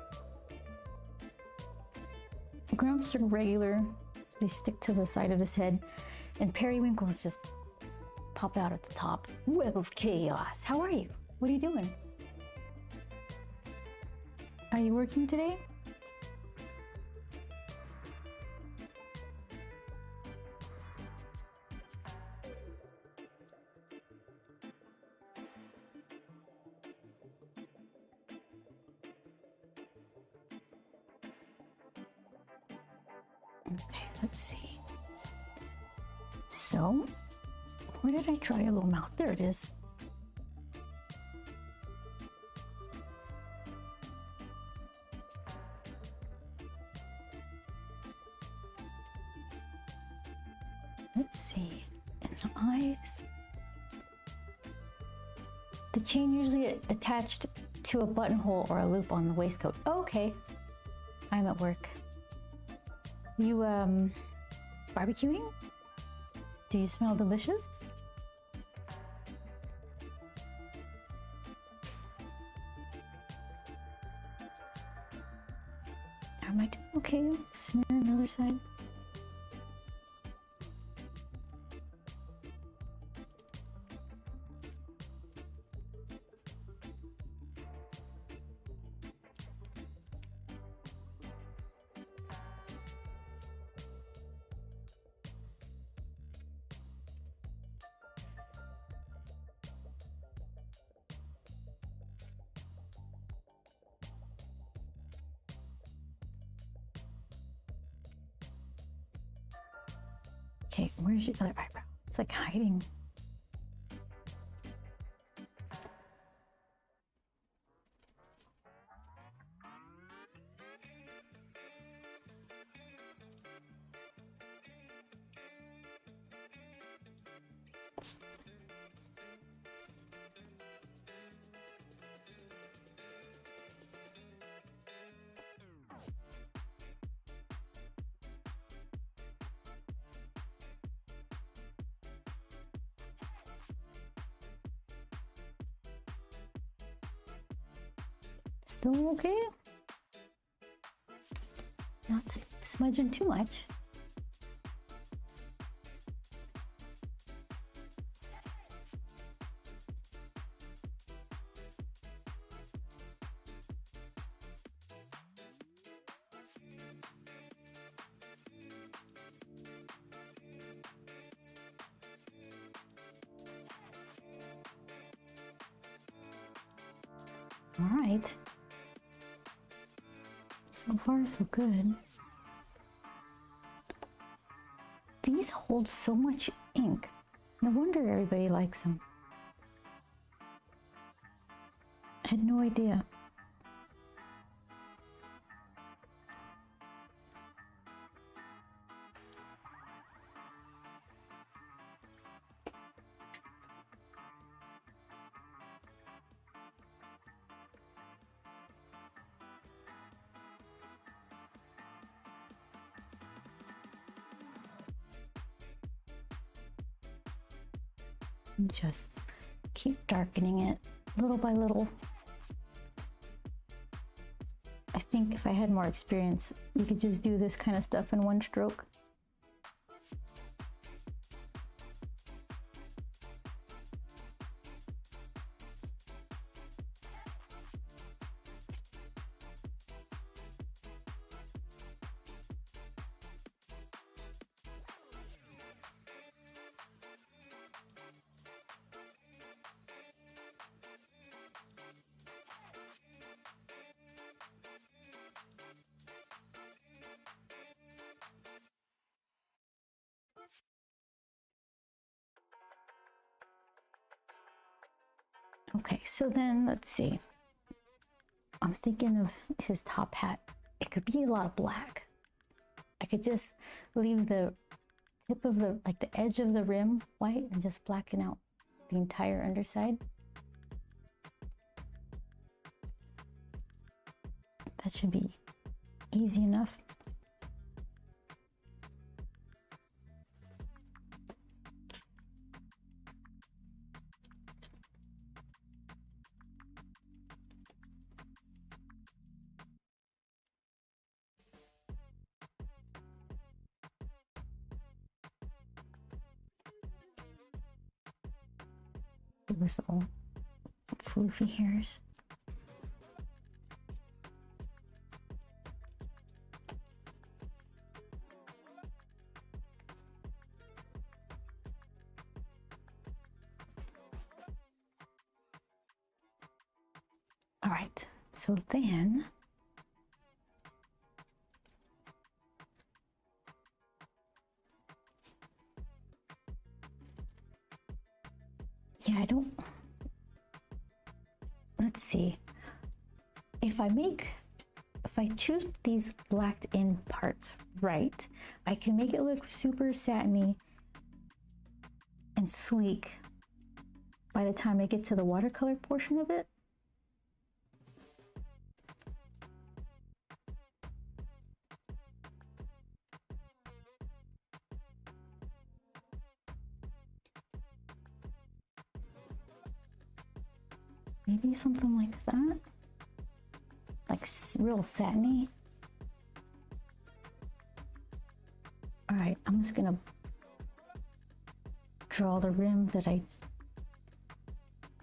Grumps are regular. They stick to the side of his head. And periwinkles just pop out at the top. Web of chaos. How are you? What are you doing? Are you working today? Okay, let's see. So, where did I draw your little mouth? There it is. Let's see. And the eyes. The chain usually attached to a buttonhole or a loop on the waistcoat. Oh, okay, I'm at work. You barbecuing? Do you smell delicious? Am I doing okay? Smear another side. Okay, where's your other eyebrow? It's like hiding. Still okay? Not smudging too much. All right. So far, so good. These hold so much ink. No wonder everybody likes them. I had no idea. And just keep darkening it little by little. I think if I had more experience, you could just do this kind of stuff in one stroke. Okay, so then let's see. I'm thinking of his top hat. It could be a lot of black. I could just leave the tip of the, like the edge of the rim white and just blacken out the entire underside. That should be easy enough. It was all floofy hairs. All right, so then yeah, let's see. If I choose these blacked in parts right, I can make it look super satiny and sleek by the time I get to the watercolor portion of it. Maybe something like that. Like real satiny. All right, I'm just gonna draw the rim that I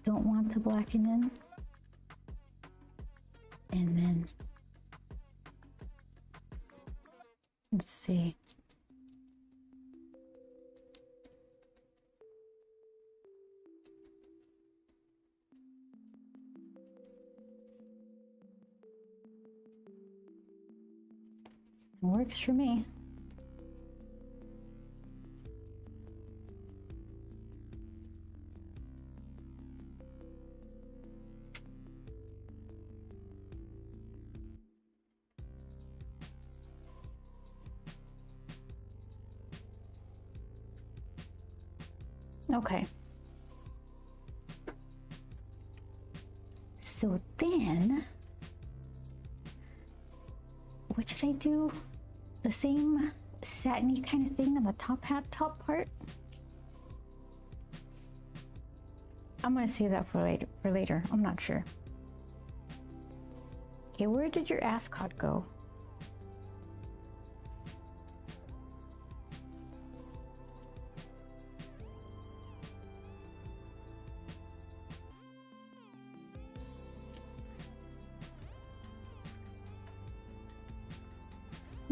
don't want to blacken in. And then, let's see. Works for me. Okay. So then, what should I do? The same satiny kind of thing on the top part? I'm gonna save that for later. I'm not sure. Okay, where did your ascot go?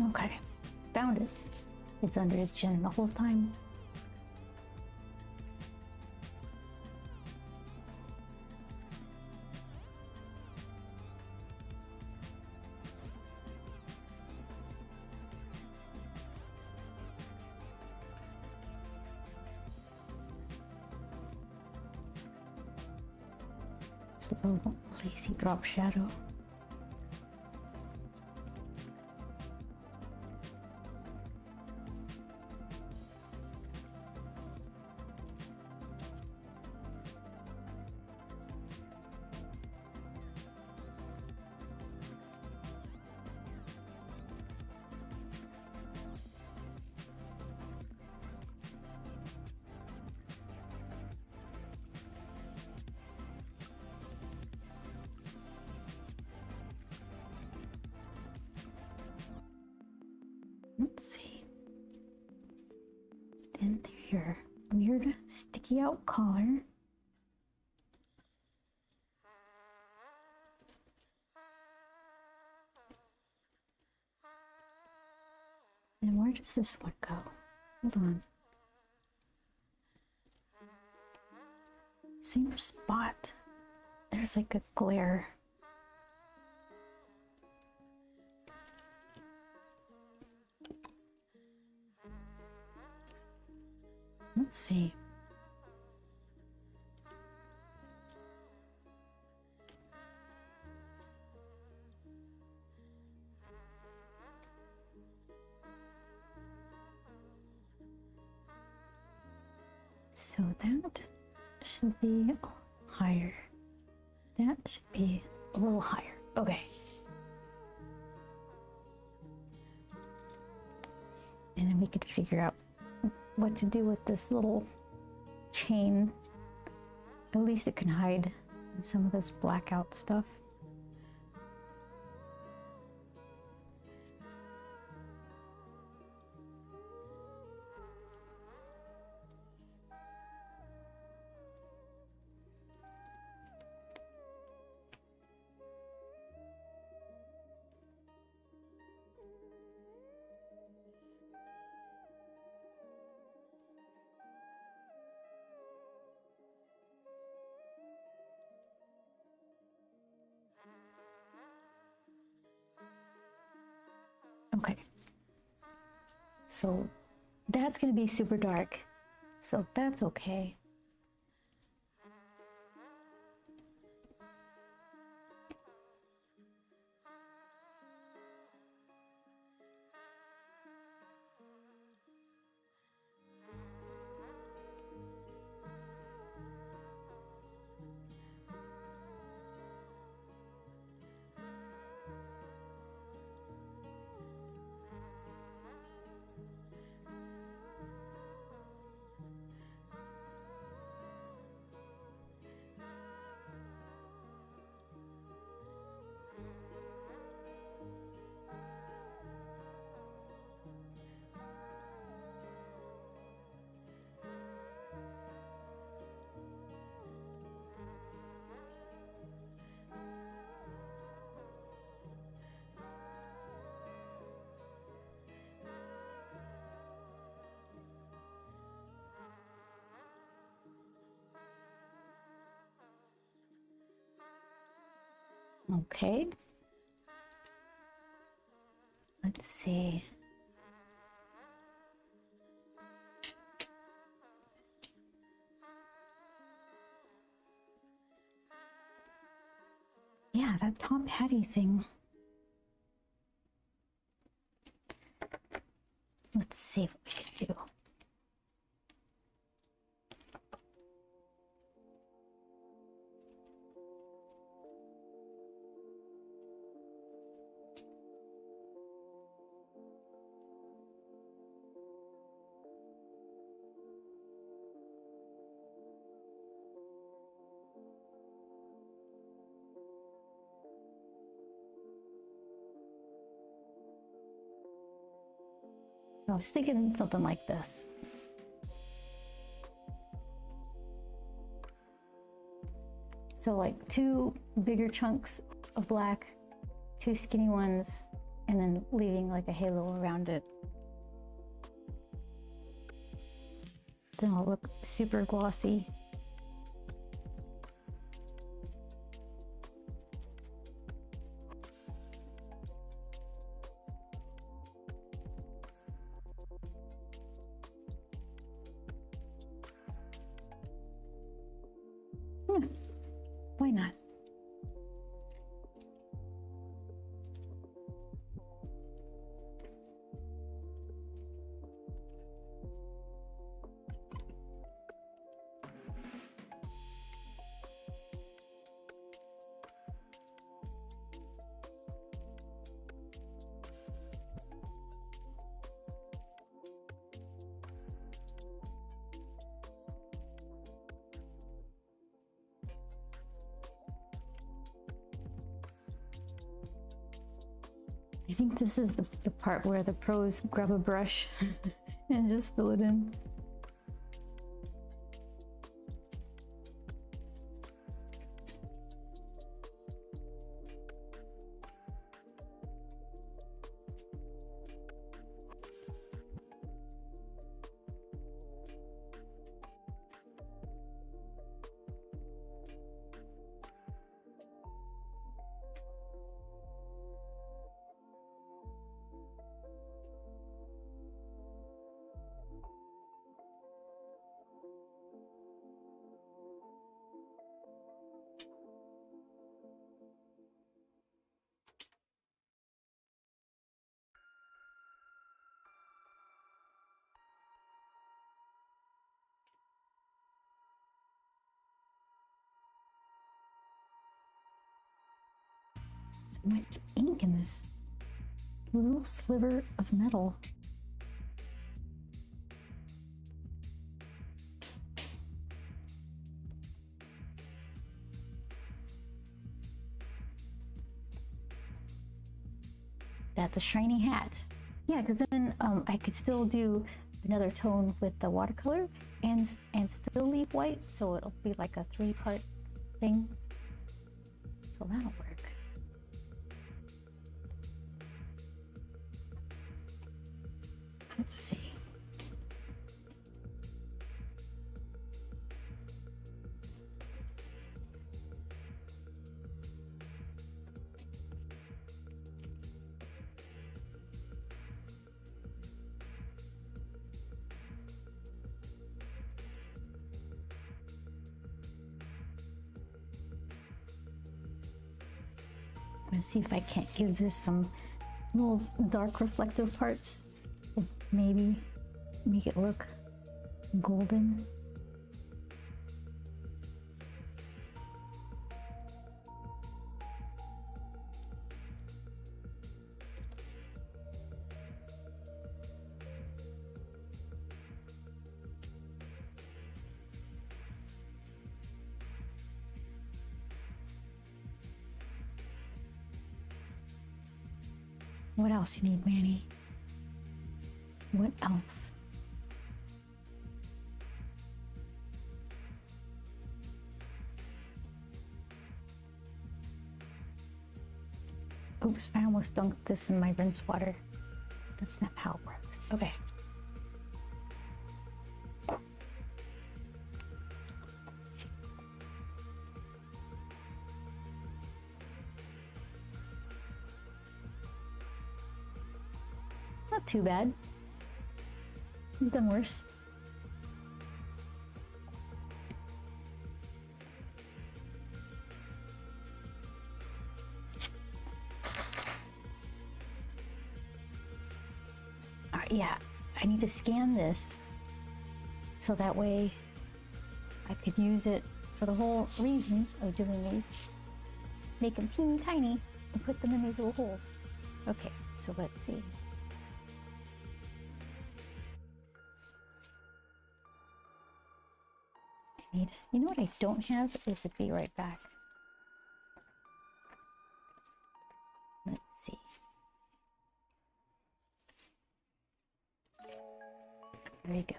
Okay, found it. It's under his chin the whole time. It's a little lazy drop shadow. Let's see. Then your weird sticky out collar. And where does this one go? Hold on. Same spot. There's like a glare. Let's see. So that should be higher. That should be a little higher. Okay. And then we could figure out what to do with this little chain. At least it can hide some of this blackout stuff. Okay, so that's gonna be super dark, so that's okay. Okay. Let's see. Yeah, that Tom Petty thing. Let's see what we can do. So I was thinking something like this. So like 2 bigger chunks of black, 2 skinny ones, and then leaving like a halo around it. Then it'll look super glossy. Why not? I think this is the part where the pros grab a brush and just fill it in. So much ink in this little sliver of metal. That's a shiny hat. Yeah, because then I could still do another tone with the watercolor and still leave white, so it'll be like a 3-part thing. So that'll work. Let's see. I'm gonna see if I can't give this some little dark reflective parts. Maybe make it look golden. What else you need, Manny? What else? Oops, I almost dunked this in my rinse water. That's not how it works. Okay. not too bad. You've done worse. Yeah, I need to scan this so that way I could use it for the whole reason of doing these. Make them teeny tiny and put them in these little holes. Okay, so let's see. You know what I don't have is a Be Right Back. Let's see. There you go.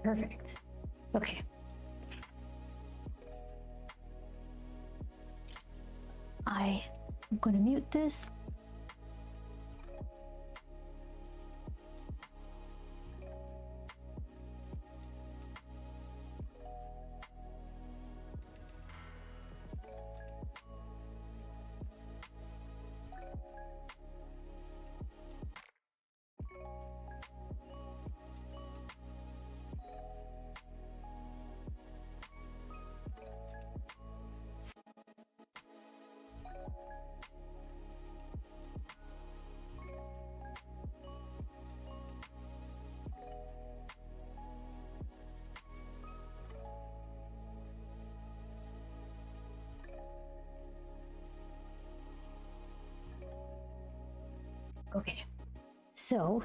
Perfect. Okay. I'm going to mute this. Okay, so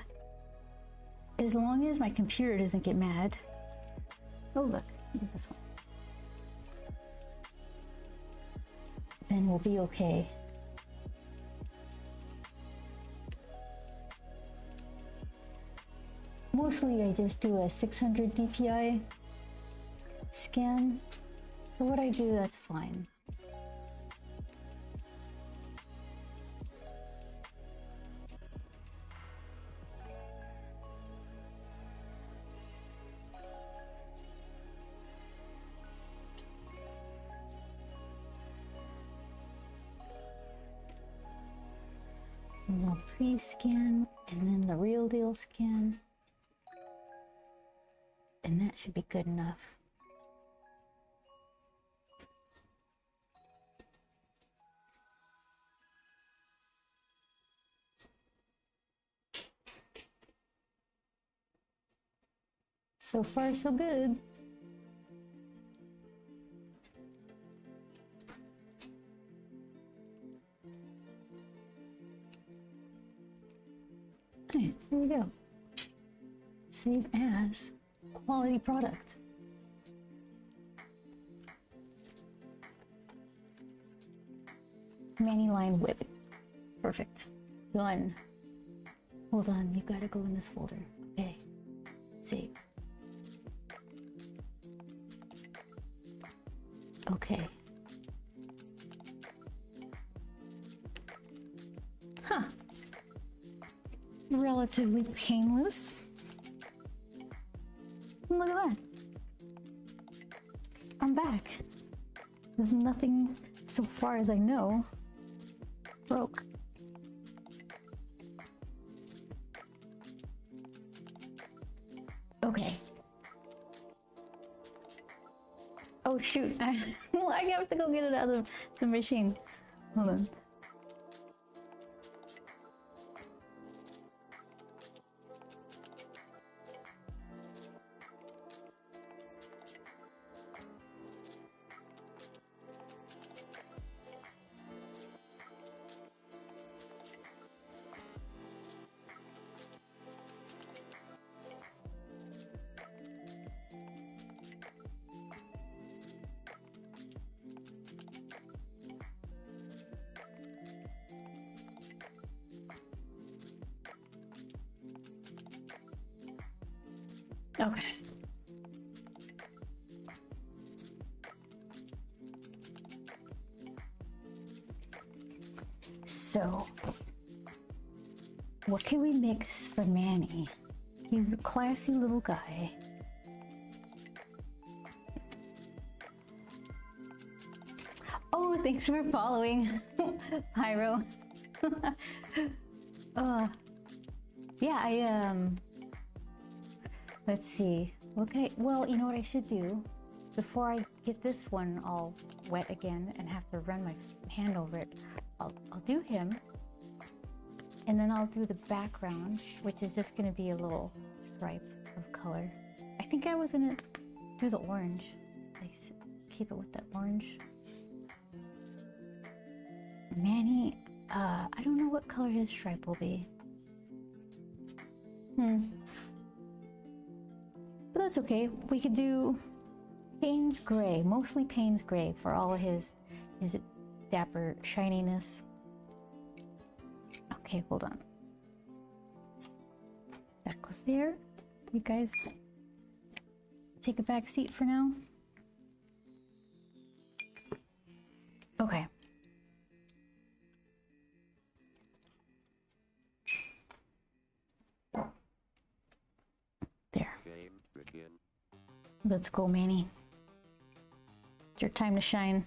as long as my computer doesn't get mad. Oh, look at this one. Then we'll be okay. Mostly I just do a 600 DPI scan. For what I do, that's fine. And the pre-scan, and then the real deal scan. And that should be good enough. So far, so good. Okay, there we go. Save as quality product. Line whip. Perfect. Done. Hold on, you gotta go in this folder. Okay. Save. Okay. Huh. Relatively painless. Look at that. I'm back. There's nothing, so far as I know, broke. Okay. Oh shoot, I have to go get it out of the machine. Hold on. Okay. So what can we mix for Manny? He's a classy little guy. Oh, thanks for following, Pyro. Yeah, let's see. Okay, well, you know what I should do? Before I get this one all wet again and have to run my hand over it, I'll do him. And then I'll do the background, which is just gonna be a little stripe of color. I think I was gonna do the orange. Like, keep it with that orange. Manny, I don't know what color his stripe will be. But that's okay. We could do Payne's Gray, mostly Payne's Gray for all of his Dapper shininess. Okay, hold on. That goes there. You guys take a back seat for now. Okay. There. Game begin. Let's go, Manny. It's your time to shine.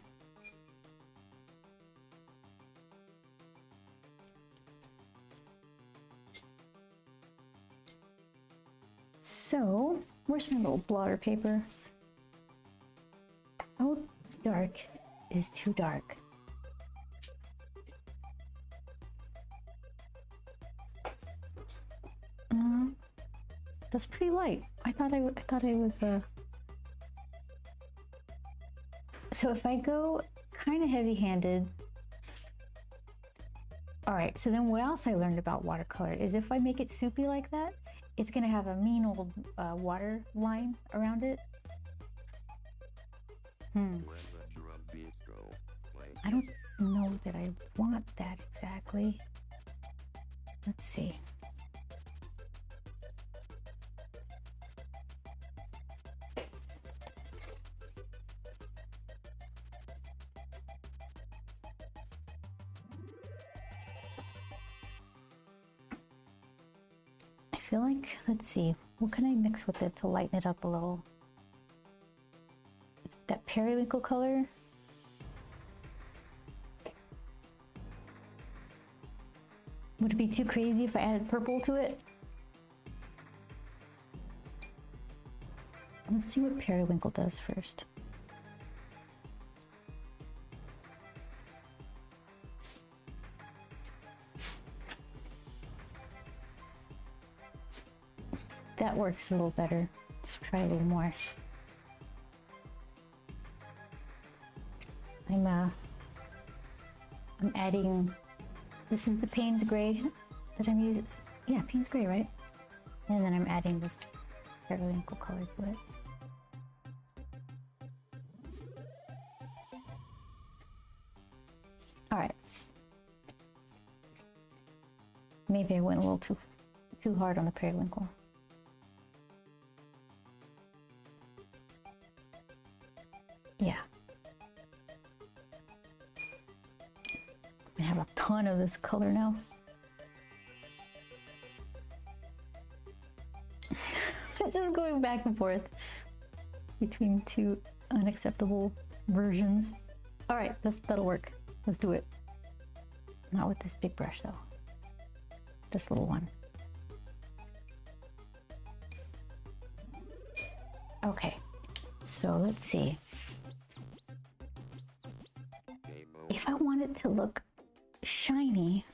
So, where's my little blotter paper? How dark is too dark? That's pretty light. I thought I was So if I go kind of heavy-handed. All right, so then what else I learned about watercolor is if I make it soupy like that, it's gonna have a mean old water line around it. When the drum bistro play. I don't know that I want that exactly. Let's see. I feel like, let's see, what can I mix with it to lighten it up a little? It's that periwinkle color. Would it be too crazy if I added purple to it? Let's see what periwinkle does first. That works a little better. Just try a little more. I'm adding, this is the Payne's Gray that I'm using. Yeah, Payne's Gray, right? And then I'm adding this periwinkle color to it. All right. Maybe I went a little too hard on the periwinkle. Yeah. I have a ton of this color now. Just going back and forth between two unacceptable versions. All right, that'll work. Let's do it. Not with this big brush though. This little one. Okay, so let's see. If I want it to look shiny,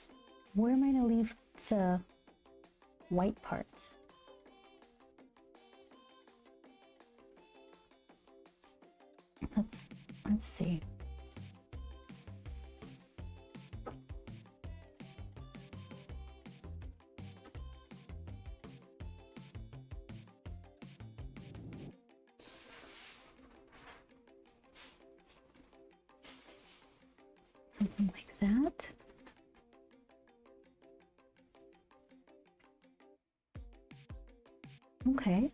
where am I gonna leave the white parts? Let's see. Something like that. Okay.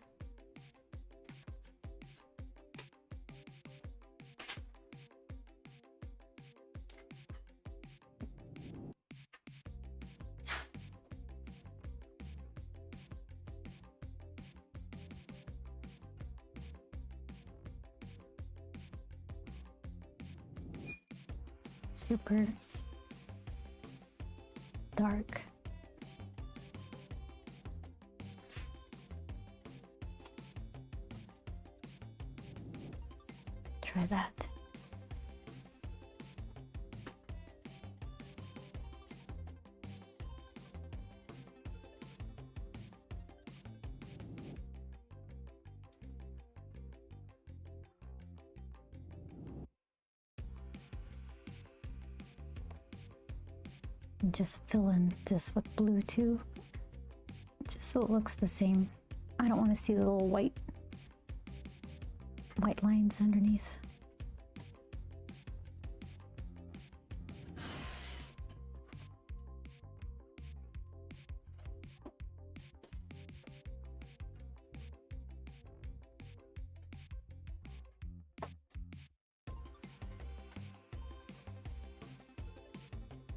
super dark. Try that. And just fill in this with blue too, just so it looks the same. I don't want to see the little white lines underneath.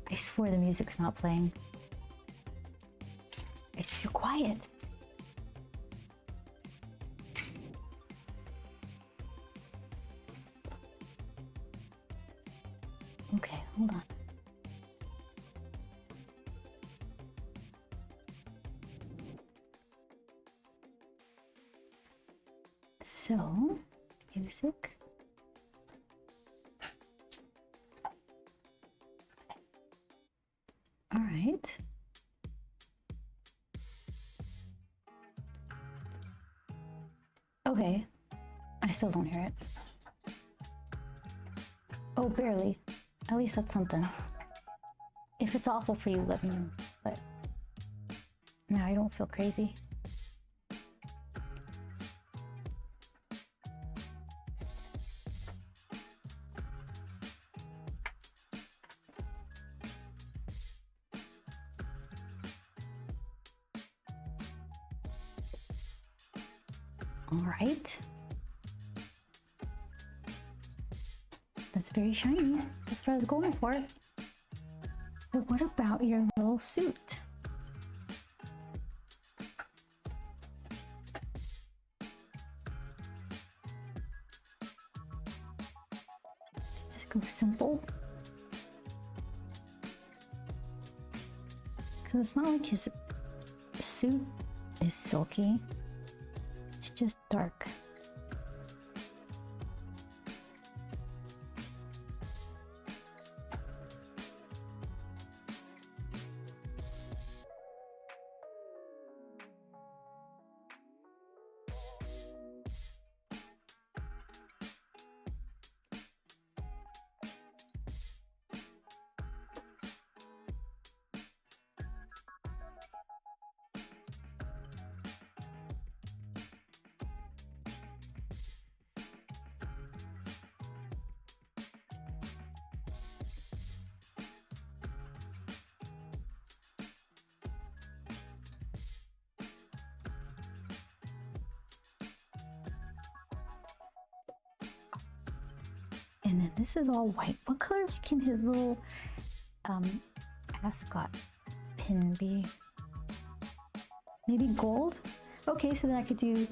I swear the music's not playing. It's too quiet. Okay, hold on. So, music. All right. Okay, I still don't hear it. Oh, barely. At least that's something. If it's awful for you, let me know. But now I don't feel crazy. All right. That's very shiny. That's what I was going for. So what about your little suit? Just go simple. Because it's not like his suit is silky. It's just dark. And then this is all white. What color can his little ascot pin be? Maybe gold? Okay, so then I could do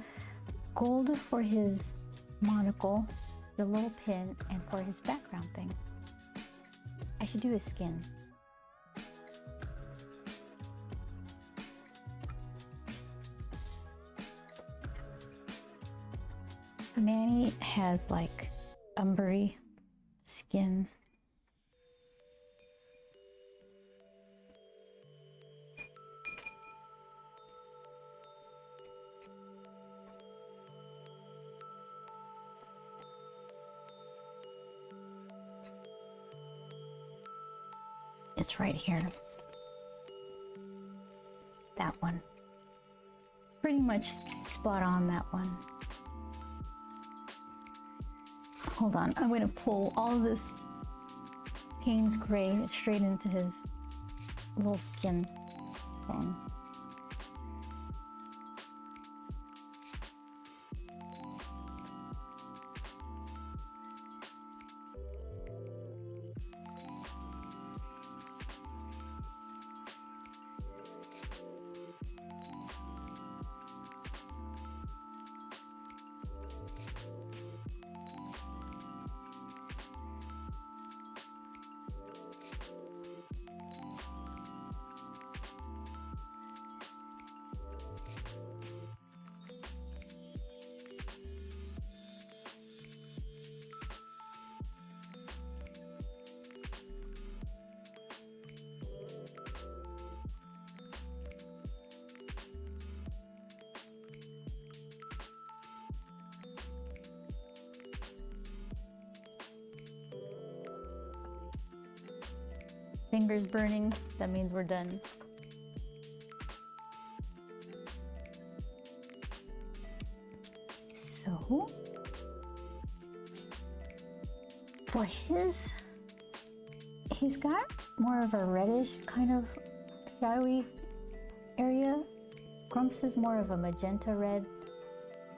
gold for his monocle, the little pin, and for his background thing. I should do his skin. Manny has like umbery skin. It's right here. That one. Pretty much spot on, that one. Hold on, I'm going to pull all of this Payne's gray straight into his little skin tone. Fingers burning. That means we're done. So, for his, he's got more of a reddish kind of shadowy area. Grumps is more of a magenta red.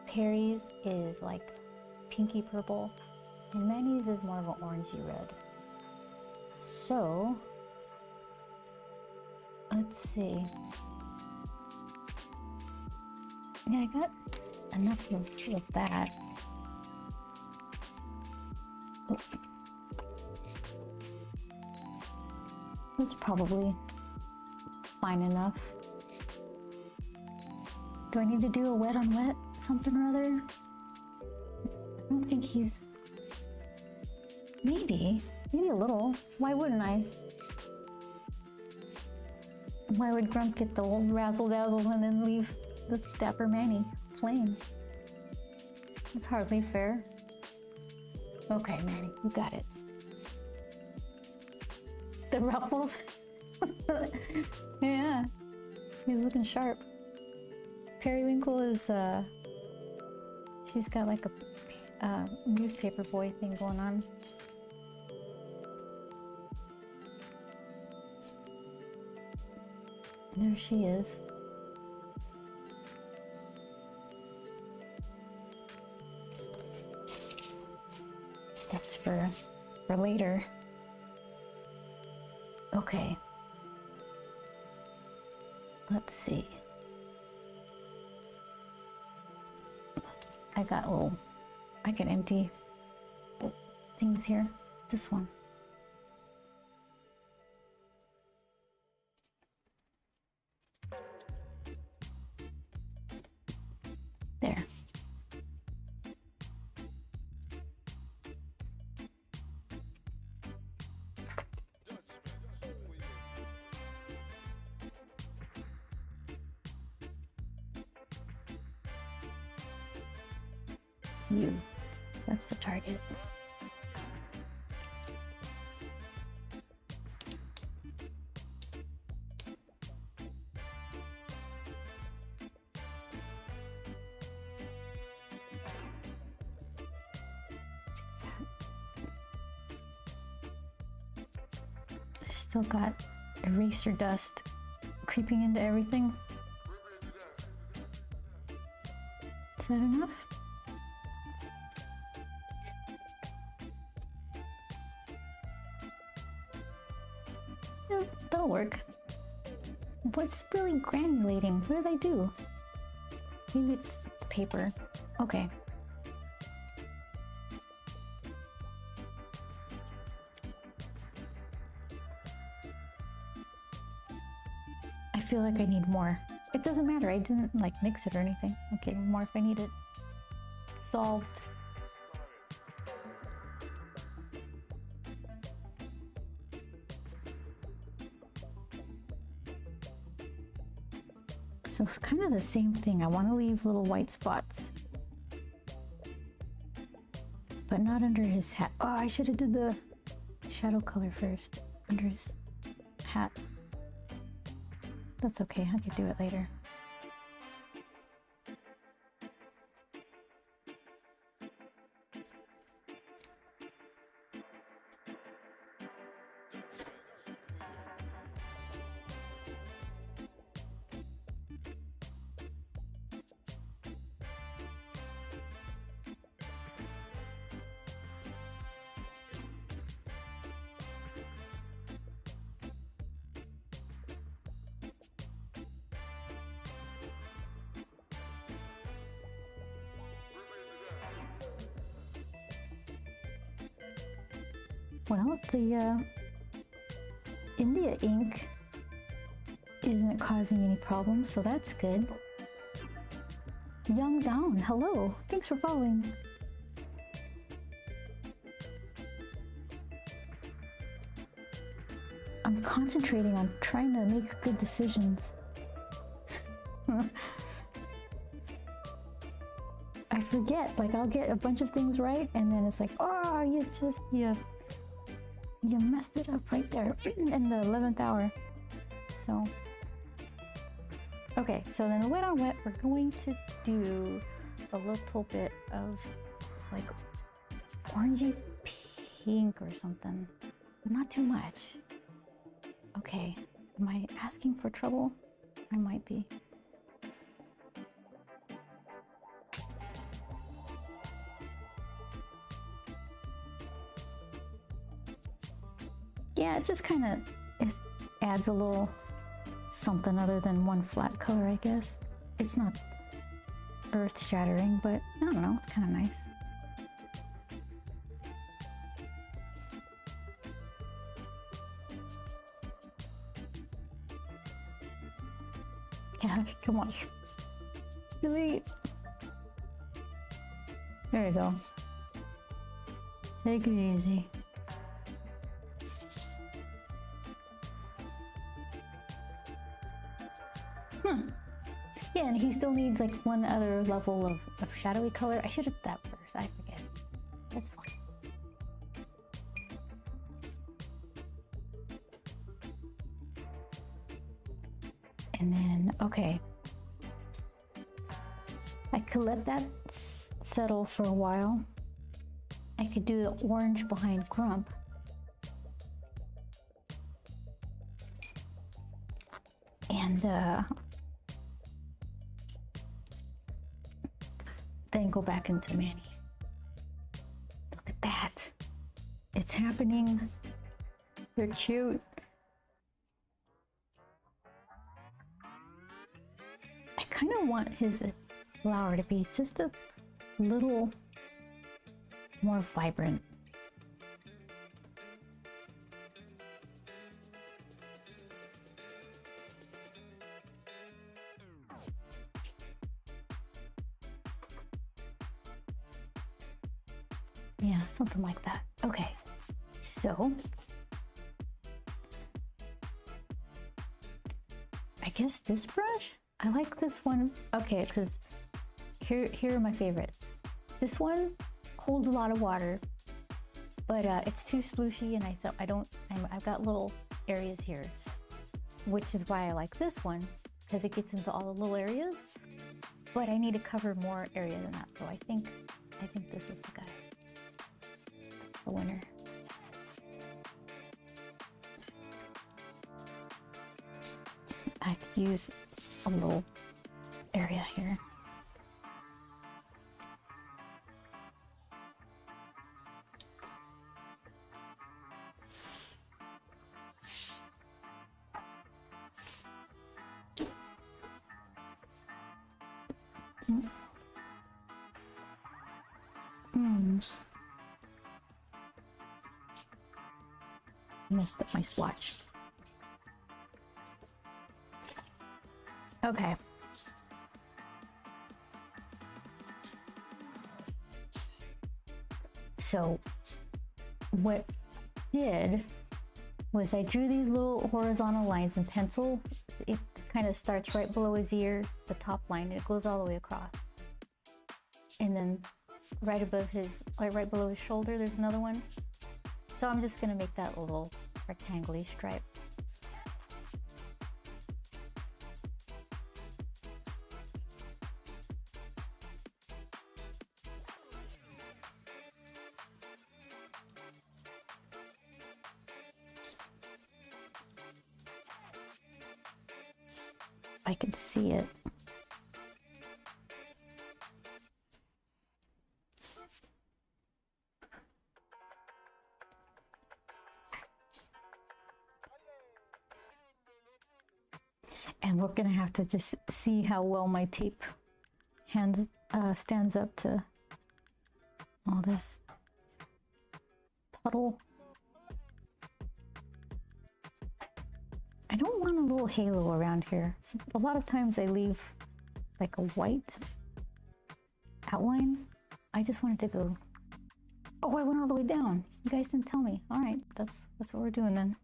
Perry's is like pinky purple. And Manny's is more of an orangey red. So, let's see. Yeah, I got enough of that. Oh. That's probably fine enough. Do I need to do a wet on wet something or other? I don't think he's... Maybe a little. Why wouldn't I? Why would Grump get the old razzle dazzle and then leave this Dapper Manny plain? It's hardly fair. Okay, Manny, you got it. The ruffles. Yeah, he's looking sharp. Periwinkle is, she's got like a newspaper boy thing going on. There she is. That's for later. Okay. Let's see. I got empty things here. This one. There. You. That's the target. I've still got eraser dust creeping into everything. Is that enough? Yeah, that'll work. What's really granulating? What did I do? Maybe it's the paper. Okay. I feel like I need more. It doesn't matter, I didn't like mix it or anything. Okay, more if I need it. Solved. So it's kind of the same thing. I want to leave little white spots, but not under his hat. Oh, I should have did the shadow color first under his hat. That's okay, I could do it later. Well, the India ink isn't causing any problems, so that's good. Young Down, hello. Thanks for following. I'm concentrating on trying to make good decisions. I forget, like I'll get a bunch of things right and then it's like, oh, you You messed it up right there in the 11th hour. So, okay, so then the wet on wet, we're going to do a little bit of like orangey pink or something, but not too much. Okay, am I asking for trouble? I might be. Yeah, it just kind of adds a little something other than one flat color, I guess. It's not earth-shattering, but I don't know, it's kind of nice. Yeah, too much. Delete. There you go. Take it easy. Yeah, and he still needs like one other level of shadowy color. I should have that first. I forget. That's fine. And then, okay. I could let that settle for a while. I could do the orange behind Grump. And then go back into Manny. Look at that. It's happening. They're cute. I kind of want his flower to be just a little more vibrant. Yeah, something like that. Okay, so I guess this brush, I like this one. Okay, because here are my favorites. This one holds a lot of water, but it's too splooshy, and I thought I've got little areas here, which is why I like this one, because it gets into all the little areas. But I need to cover more area than that, so I think this is the guy. That's the winner. I could use a little area here. Messed up my swatch. Okay. So what I did was I drew these little horizontal lines in pencil. It kind of starts right below his ear, the top line, and it goes all the way across. And then right above his, right below his shoulder, there's another one. So I'm just gonna make that a little rectangular stripe. I can see it. And we're gonna have to just see how well my tape stands up to all this puddle. I don't want a little halo around here. So a lot of times I leave like a white outline. I just wanted to go, oh, I went all the way down. You guys didn't tell me. All right, that's what we're doing then.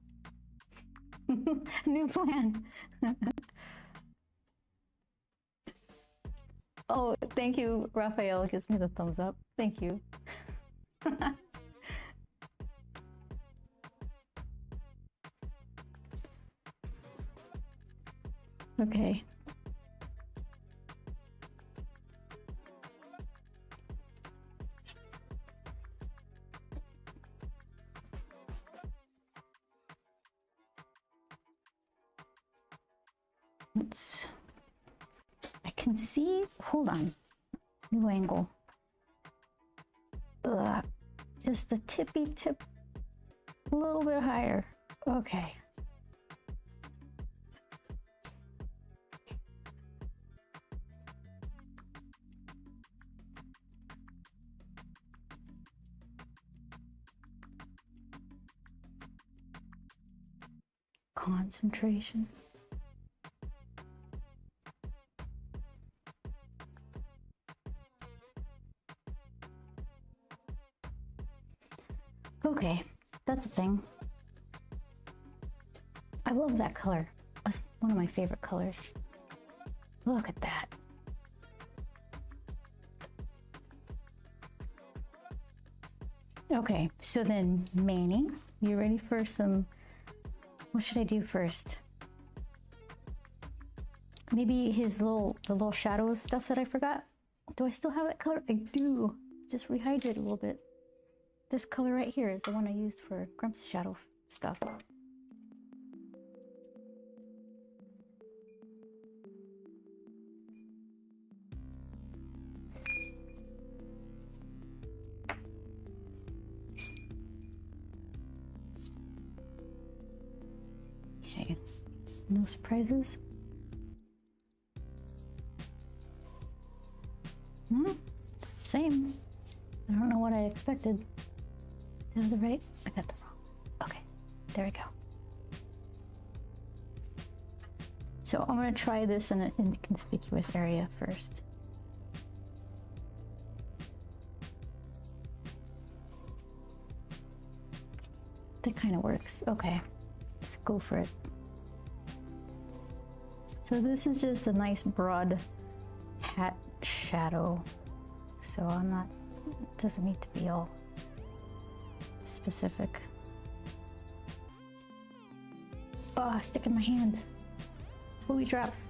New plan. Oh, thank you, Raphael gives me the thumbs up. Thank you. Okay. I can see, hold on, new angle. Ugh, just the tippy tip, a little bit higher. Okay. Concentration. Okay, that's a thing. I love that color. That's one of my favorite colors. Look at that. Okay, so then Manny, you ready for some, what should I do first? Maybe the little shadows stuff that I forgot. Do I still have that color? I do. Just rehydrate a little bit. This color right here is the one I used for Grumps shadow stuff. Okay, no surprises. It's the same. I don't know what I expected. Did I have the right? I got the wrong. Okay, there we go. So I'm gonna try this in an inconspicuous area first. That kind of works. Okay, let's go for it. So this is just a nice broad hat shadow. So I'm not, it doesn't need to be all specific. Oh, stick in my hands. Booby traps.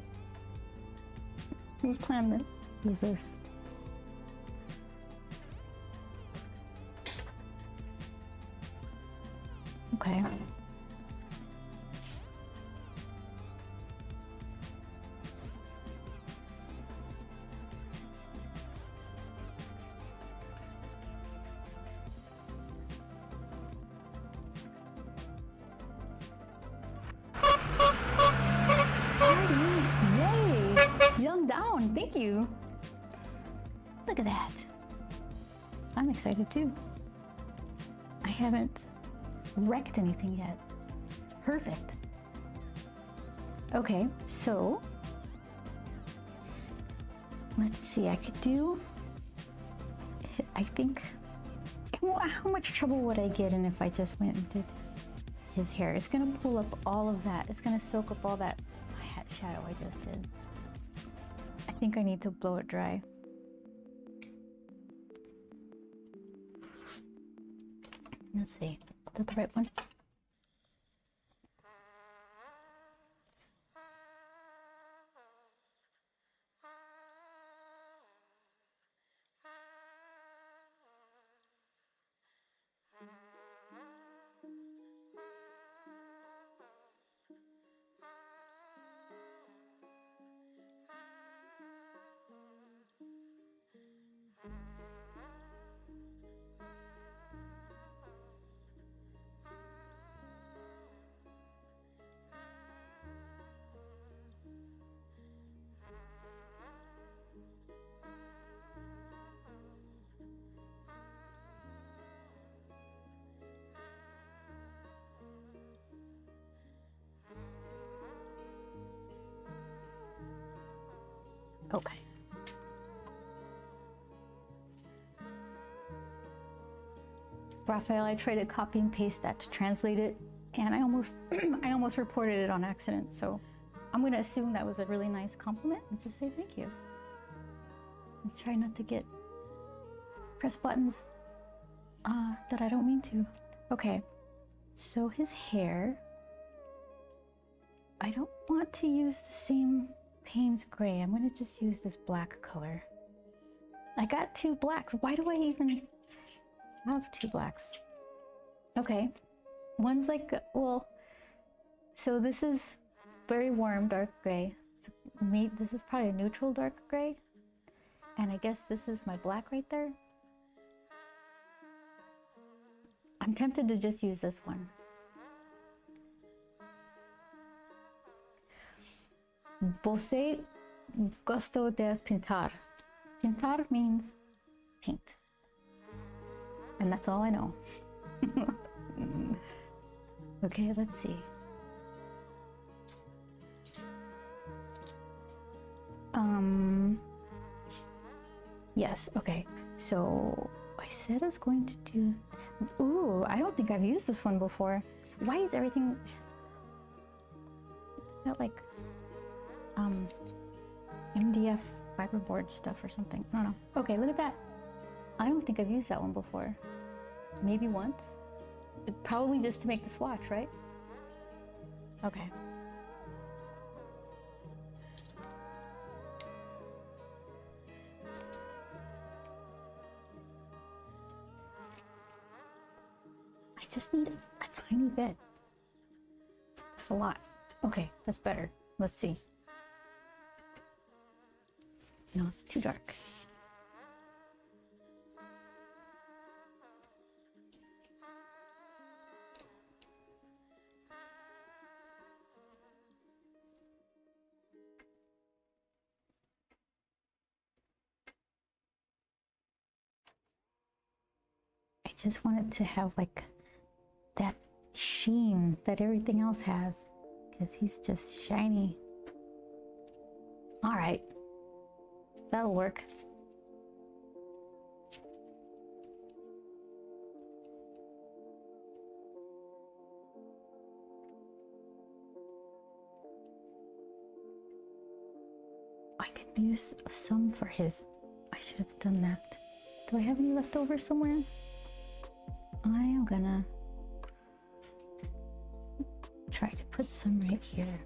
Whose plan is this? Okay. Yay! Young down, thank you. Look at that. I'm excited too. I haven't wrecked anything yet. It's perfect. Okay, so let's see, I could do, I think, how much trouble would I get in if I just went and did his hair? It's gonna pull up all of that. It's gonna soak up all that hat shadow I just did. I think I need to blow it dry. Let's see, is that the right one? Okay. Raphael, I tried to copy and paste that to translate it, and I almost reported it on accident. So I'm going to assume that was a really nice compliment and just say thank you. And try not to press buttons that I don't mean to. Okay, so his hair. I don't want to use the same Payne's gray. I'm gonna just use this black color. I got two blacks. Why do I even have two blacks? Okay, one's like, well, so this is very warm dark gray. This is probably a neutral dark gray. And I guess this is my black right there. I'm tempted to just use this one. Você gosta de pintar? Pintar means paint. And that's all I know. Okay, let's see. Yes, okay. So I said I was going to do... Ooh, I don't think I've used this one before. Why is everything... Got like... MDF fiberboard stuff or something. I don't know. Okay, look at that. I don't think I've used that one before. Maybe once. But probably just to make the swatch, right? Okay. I just need a tiny bit. That's a lot. Okay, that's better. Let's see. No, it's too dark. I just want it to have like that sheen that everything else has, because he's just shiny. All right. That'll work. I could use some for his... I should have done that. Do I have any left over somewhere? I am gonna try to put some right here.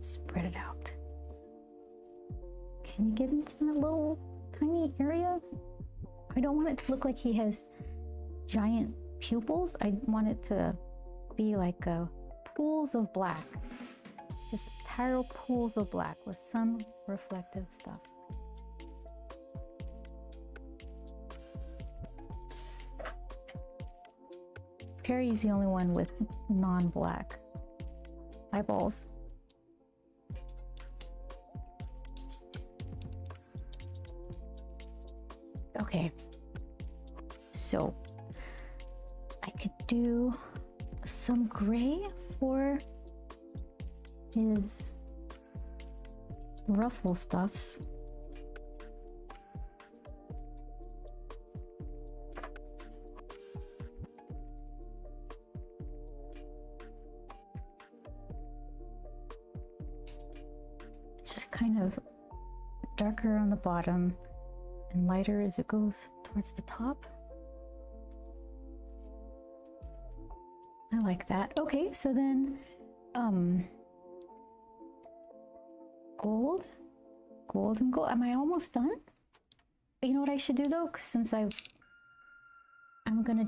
Spread it out. Can you get into that little tiny area? I don't want it to look like he has giant pupils. I want it to be like pools of black. Just entire pools of black with some reflective stuff. Perry's the only one with non-black eyeballs. Okay, so I could do some gray for his ruffle stuffs. Just kind of darker on the bottom and lighter as it goes towards the top. I like that. Okay, so then gold and gold. Am I almost done? You know what I should do though? 'Cause since I'm gonna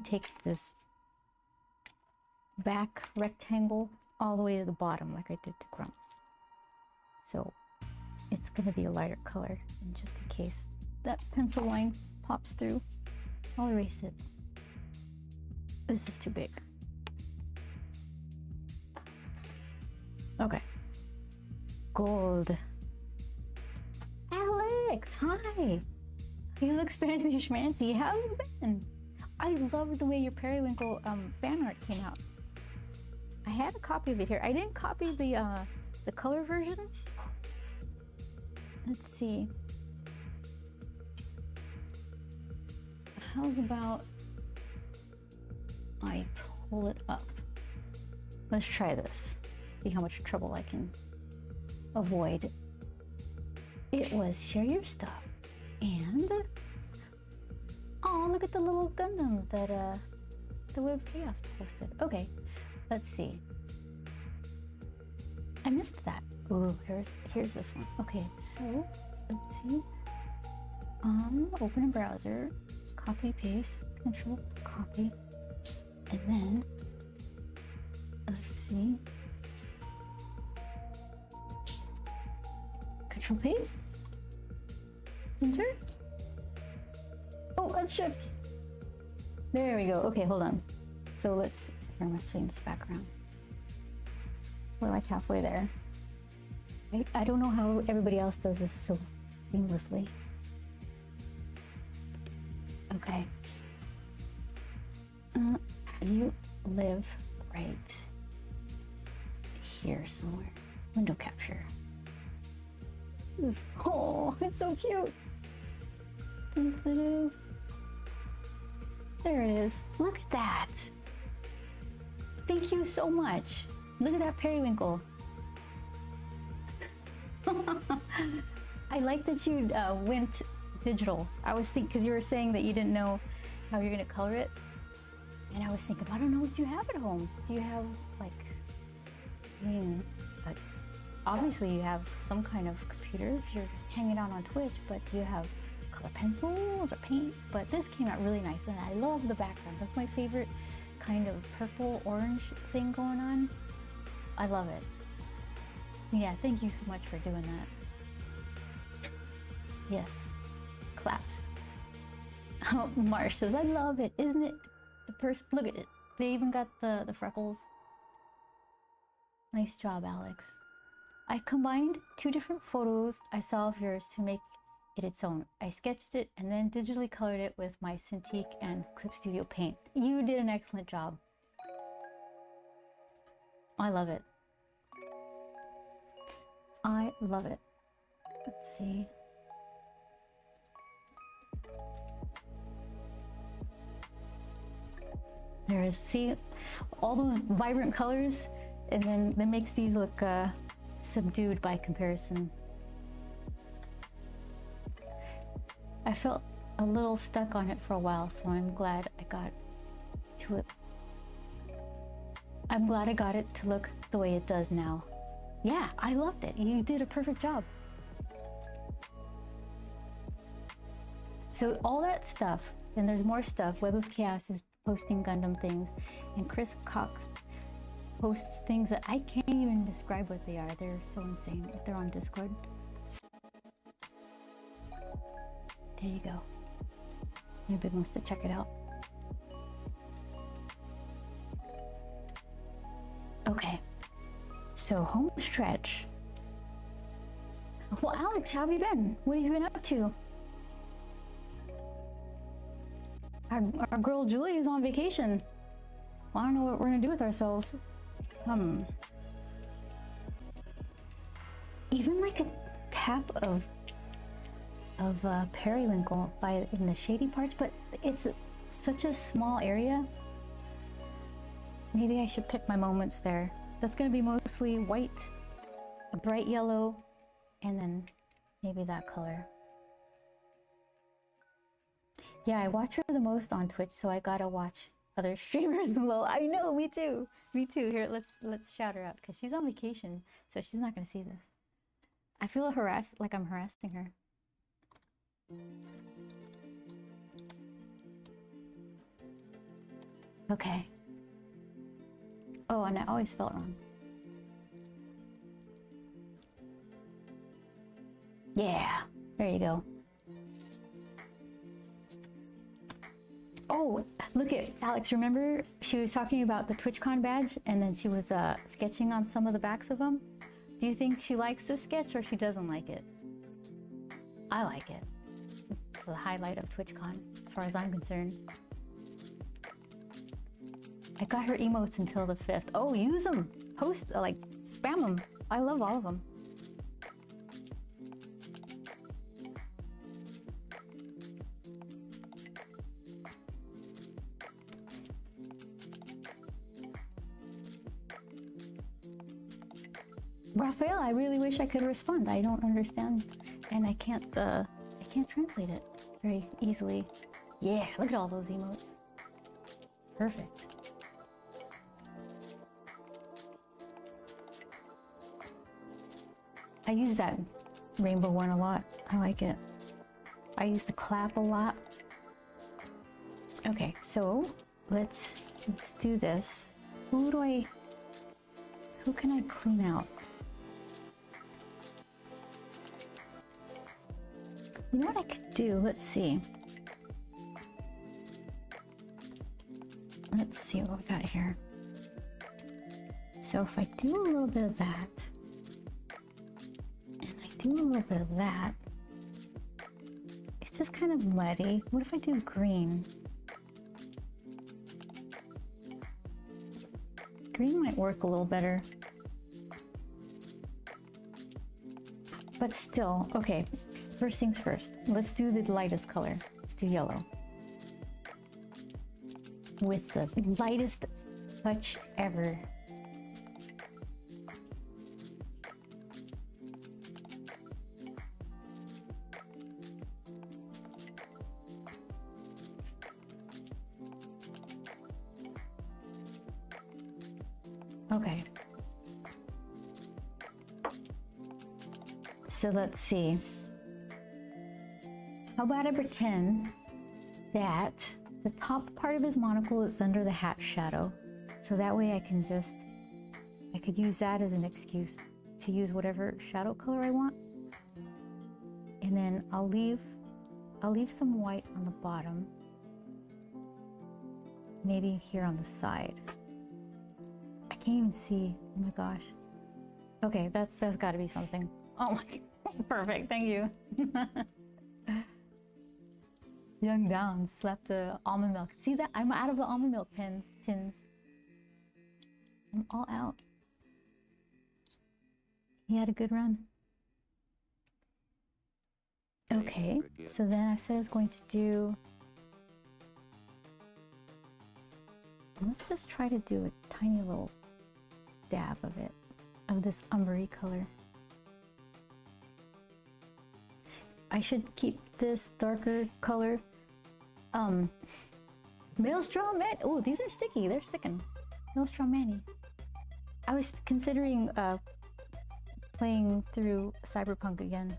take this back rectangle all the way to the bottom like I did to Grumps. So it's gonna be a lighter color, and just in case that pencil line pops through, I'll erase it. This is too big. Okay. Gold. Alex, hi! You look fancy schmancy. How have you been? I love the way your periwinkle fan art came out. I had a copy of it here. I didn't copy the color version Let's see. How's about I pull it up? Let's try this. See how much trouble I can avoid. It was share your stuff. And oh, look at the little Gundam that the Web of Chaos posted. Okay, let's see. I missed that. Ooh, here's this one. Okay, so let's see. Open a browser, copy paste, control copy, and then let's see. Control paste. Enter. Oh, let's shift. There we go. Okay, hold on. So let's. Here, I must swing this back around. We're like halfway there. I don't know how everybody else does this so seamlessly. Okay. You live right here somewhere. Window capture. Oh, it's so cute. There it is. Look at that. Thank you so much. Look at that periwinkle. I like that you went digital. I was thinking, because you were saying that you didn't know how you're going to color it. And I was thinking, I don't know what you have at home. Do you have, like, obviously you have some kind of computer if you're hanging out on Twitch, but do you have color pencils or paints? But this came out really nice, and I love the background. That's my favorite kind of purple orange thing going on. I love it. Yeah, thank you so much for doing that. Yes, claps. Oh, Marsh says, I love it. Isn't it the first? Look at it. They even got the freckles. Nice job, Alex. I combined 2 different photos I saw of yours to make it its own. I sketched it and then digitally colored it with my Cintiq and Clip Studio Paint. You did an excellent job. I love it. I love it. Let's see. There is, see, all those vibrant colors, and then that makes these look subdued by comparison. I felt a little stuck on it for a while, so I'm glad I got to it. I'm glad I got it to look the way it does now. Yeah, I loved it. You did a perfect job. So all that stuff, and there's more stuff. Web of Chaos is posting Gundam things, and Chris Cox posts things that I can't even describe what they are. They're so insane. They're on Discord. There you go. Anybody wants to check it out. Okay. So home stretch. Well, Alex, how have you been? What have you been up to? Our girl Julie is on vacation. Well, I don't know what we're gonna do with ourselves. Even like a tap of periwinkle in the shady parts, but it's such a small area. Maybe I should pick my moments there. That's gonna be mostly white, a bright yellow, and then maybe that color. Yeah, I watch her the most on Twitch, so I gotta watch other streamers as well. I know, me too. Me too. Here, let's shout her out because she's on vacation, so she's not gonna see this. I feel harassed, like I'm harassing her. Okay. Oh, and I always spell it wrong. Yeah, there you go. Oh, look at Alex. Remember she was talking about the TwitchCon badge, and then she was sketching on some of the backs of them? Do you think she likes this sketch or she doesn't like it? I like it. It's the highlight of TwitchCon, as far as I'm concerned. I got her emotes until the 5th. Oh, use them. Post, like, spam them. I love all of them. Raphael, I really wish I could respond. I don't understand, and I can't translate it very easily. Yeah, look at all those emotes. Perfect. I use that rainbow one a lot. I like it. I use the clap a lot. Okay, so let's do this. Who can I clean out? You know what I could do? Let's see. Let's see what we got here. So if I do a little bit of that, and I do a little bit of that, it's just kind of muddy. What if I do green? Green might work a little better. But still, okay, first things first. Let's do the lightest color. Let's do yellow. With the lightest touch ever. Okay. So let's see. How about I pretend that the top part of his monocle is under the hat shadow. So that way I could use that as an excuse to use whatever shadow color I want. And then I'll leave some white on the bottom. Maybe here on the side. I can't even see. Oh my gosh. Okay, that's got to be something. Oh my, perfect. Thank you. Young down, slept almond milk. See that? I'm out of the almond milk tins. I'm all out. He had a good run. Okay, so then I said I was going to do... Let's just try to do a tiny little dab of it, of this umbery color. I should keep this darker color. Maelstrom Man. Oh, these are sticky. They're sticking. Maelstrom Manny. I was considering playing through Cyberpunk again.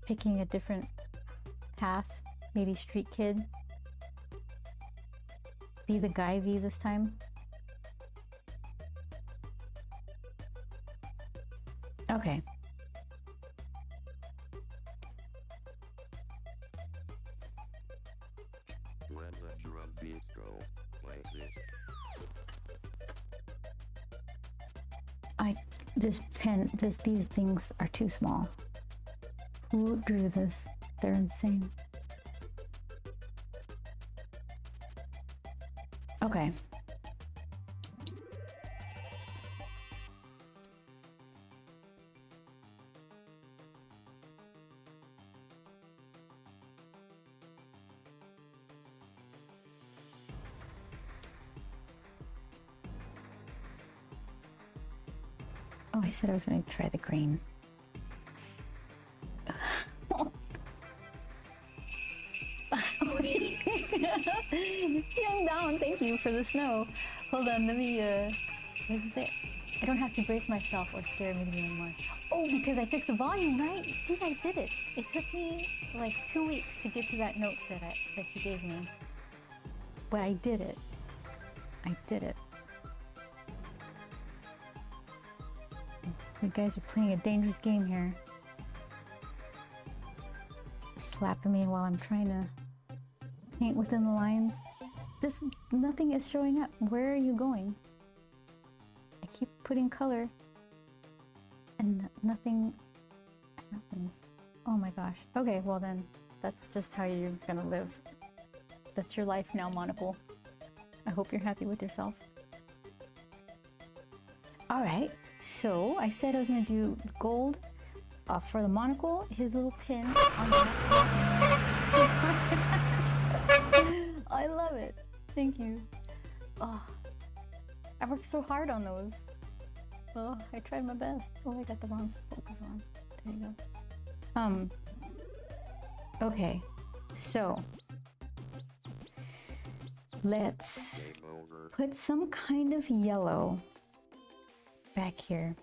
Picking a different path. Maybe Street Kid. Be the guy V this time. Okay. When the drum beats go, play this. These things are too small. Who drew this? They're insane. Okay. Oh, I said I was going to try the green. Young down, thank you for the snow. Hold on, let me, what does it say? I don't have to brace myself or stare at me anymore. Oh, because I fixed the volume, right? See, I did it. It took me like 2 weeks to get to that note that you gave me. But I did it. I did it. You guys are playing a dangerous game here. Slapping me while I'm trying to paint within the lines. Nothing is showing up. Where are you going? I keep putting color and nothing happens. Oh my gosh. Okay, well then, that's just how you're gonna live. That's your life now, Monocle. I hope you're happy with yourself. All right, so I said I was gonna do gold for the monocle, his little pin on the I love it. Thank you. Oh, I worked so hard on those. Oh, I tried my best. Oh, I got the wrong focus on. There you go. Okay, so let's Game over. put some kind of yellow back here.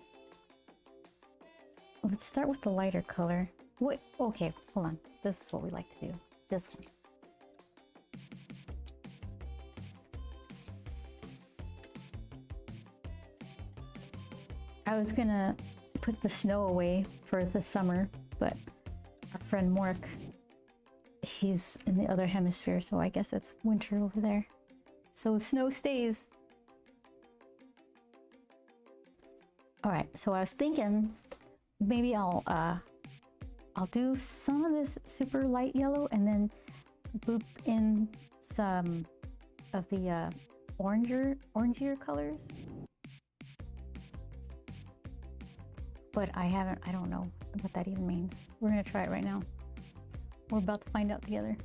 Let's start with the lighter color. Wait, okay, hold on. This is what we like to do. This one. I was gonna put the snow away for the summer, but our friend Mork, he's in the other hemisphere, so I guess it's winter over there. So snow stays. All right, so I was thinking maybe I'll do some of this super light yellow and then boop in some of the orangier colors. But I don't know what that even means. We're gonna try it right now. We're about to find out together.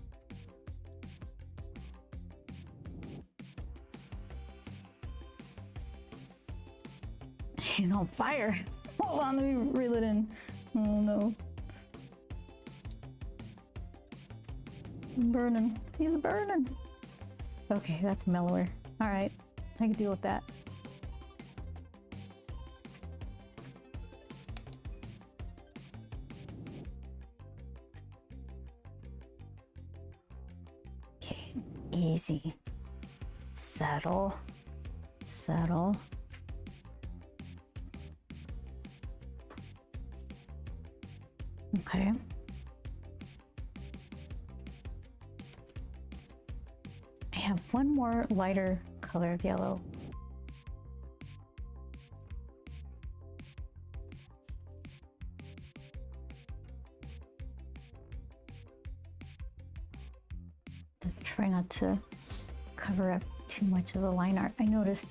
He's on fire. Hold on, let me reel it in. Oh no. Burning. He's burning. Okay, that's mellower. All right, I can deal with that. Okay, easy. Settle. Settle. Okay. I have one more lighter color of yellow. Just try not to cover up too much of the line art. I noticed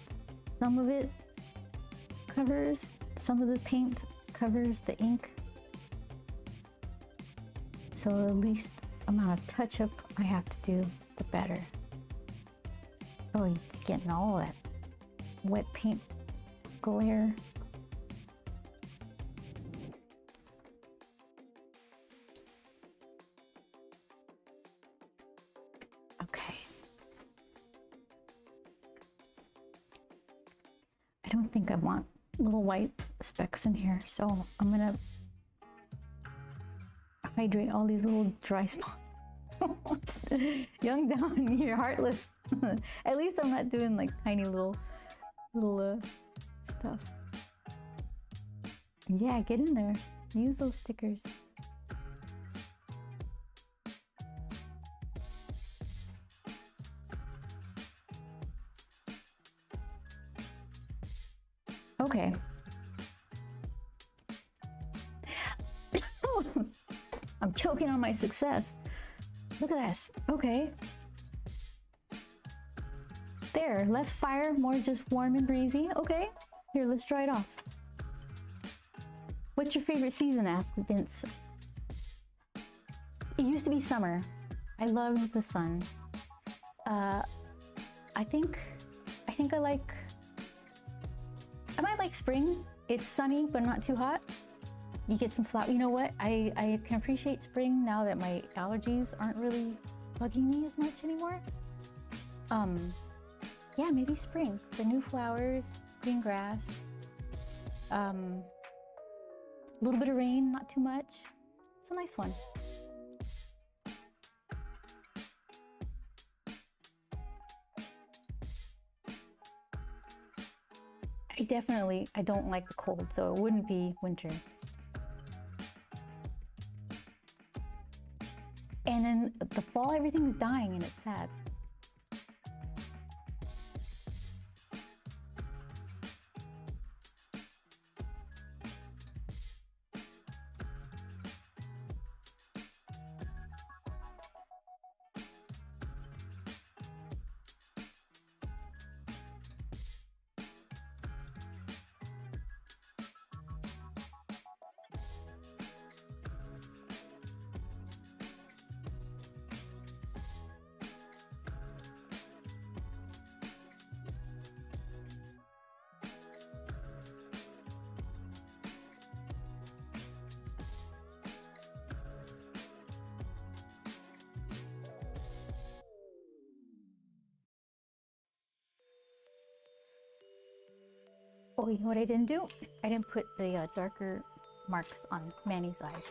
some of it covers, some of the paint covers the ink. So the least amount of touch-up I have to do, the better. Oh, it's getting all that wet paint glare. Okay. I don't think I want little white specks in here, so I'm gonna hydrate all these little dry spots. Young Down, you're heartless. At least I'm not doing like tiny little stuff. Yeah, get in there. Use those stickers. Okay. I'm choking on my success. Look at this. Okay. There, less fire, more just warm and breezy. Okay. Here, let's dry it off. What's your favorite season? Asked Vince. It used to be summer. I loved the sun. I think I might like spring. It's sunny, but not too hot. You get some flower. You know what? I can appreciate spring now that my allergies aren't really bugging me as much anymore. Yeah, maybe spring. The new flowers, green grass. A little bit of rain, not too much. It's a nice one. I don't like the cold, so it wouldn't be winter. And then the fall, everything's dying and it's sad. Oh, you know what I didn't do? I didn't put the darker marks on Manny's eyes.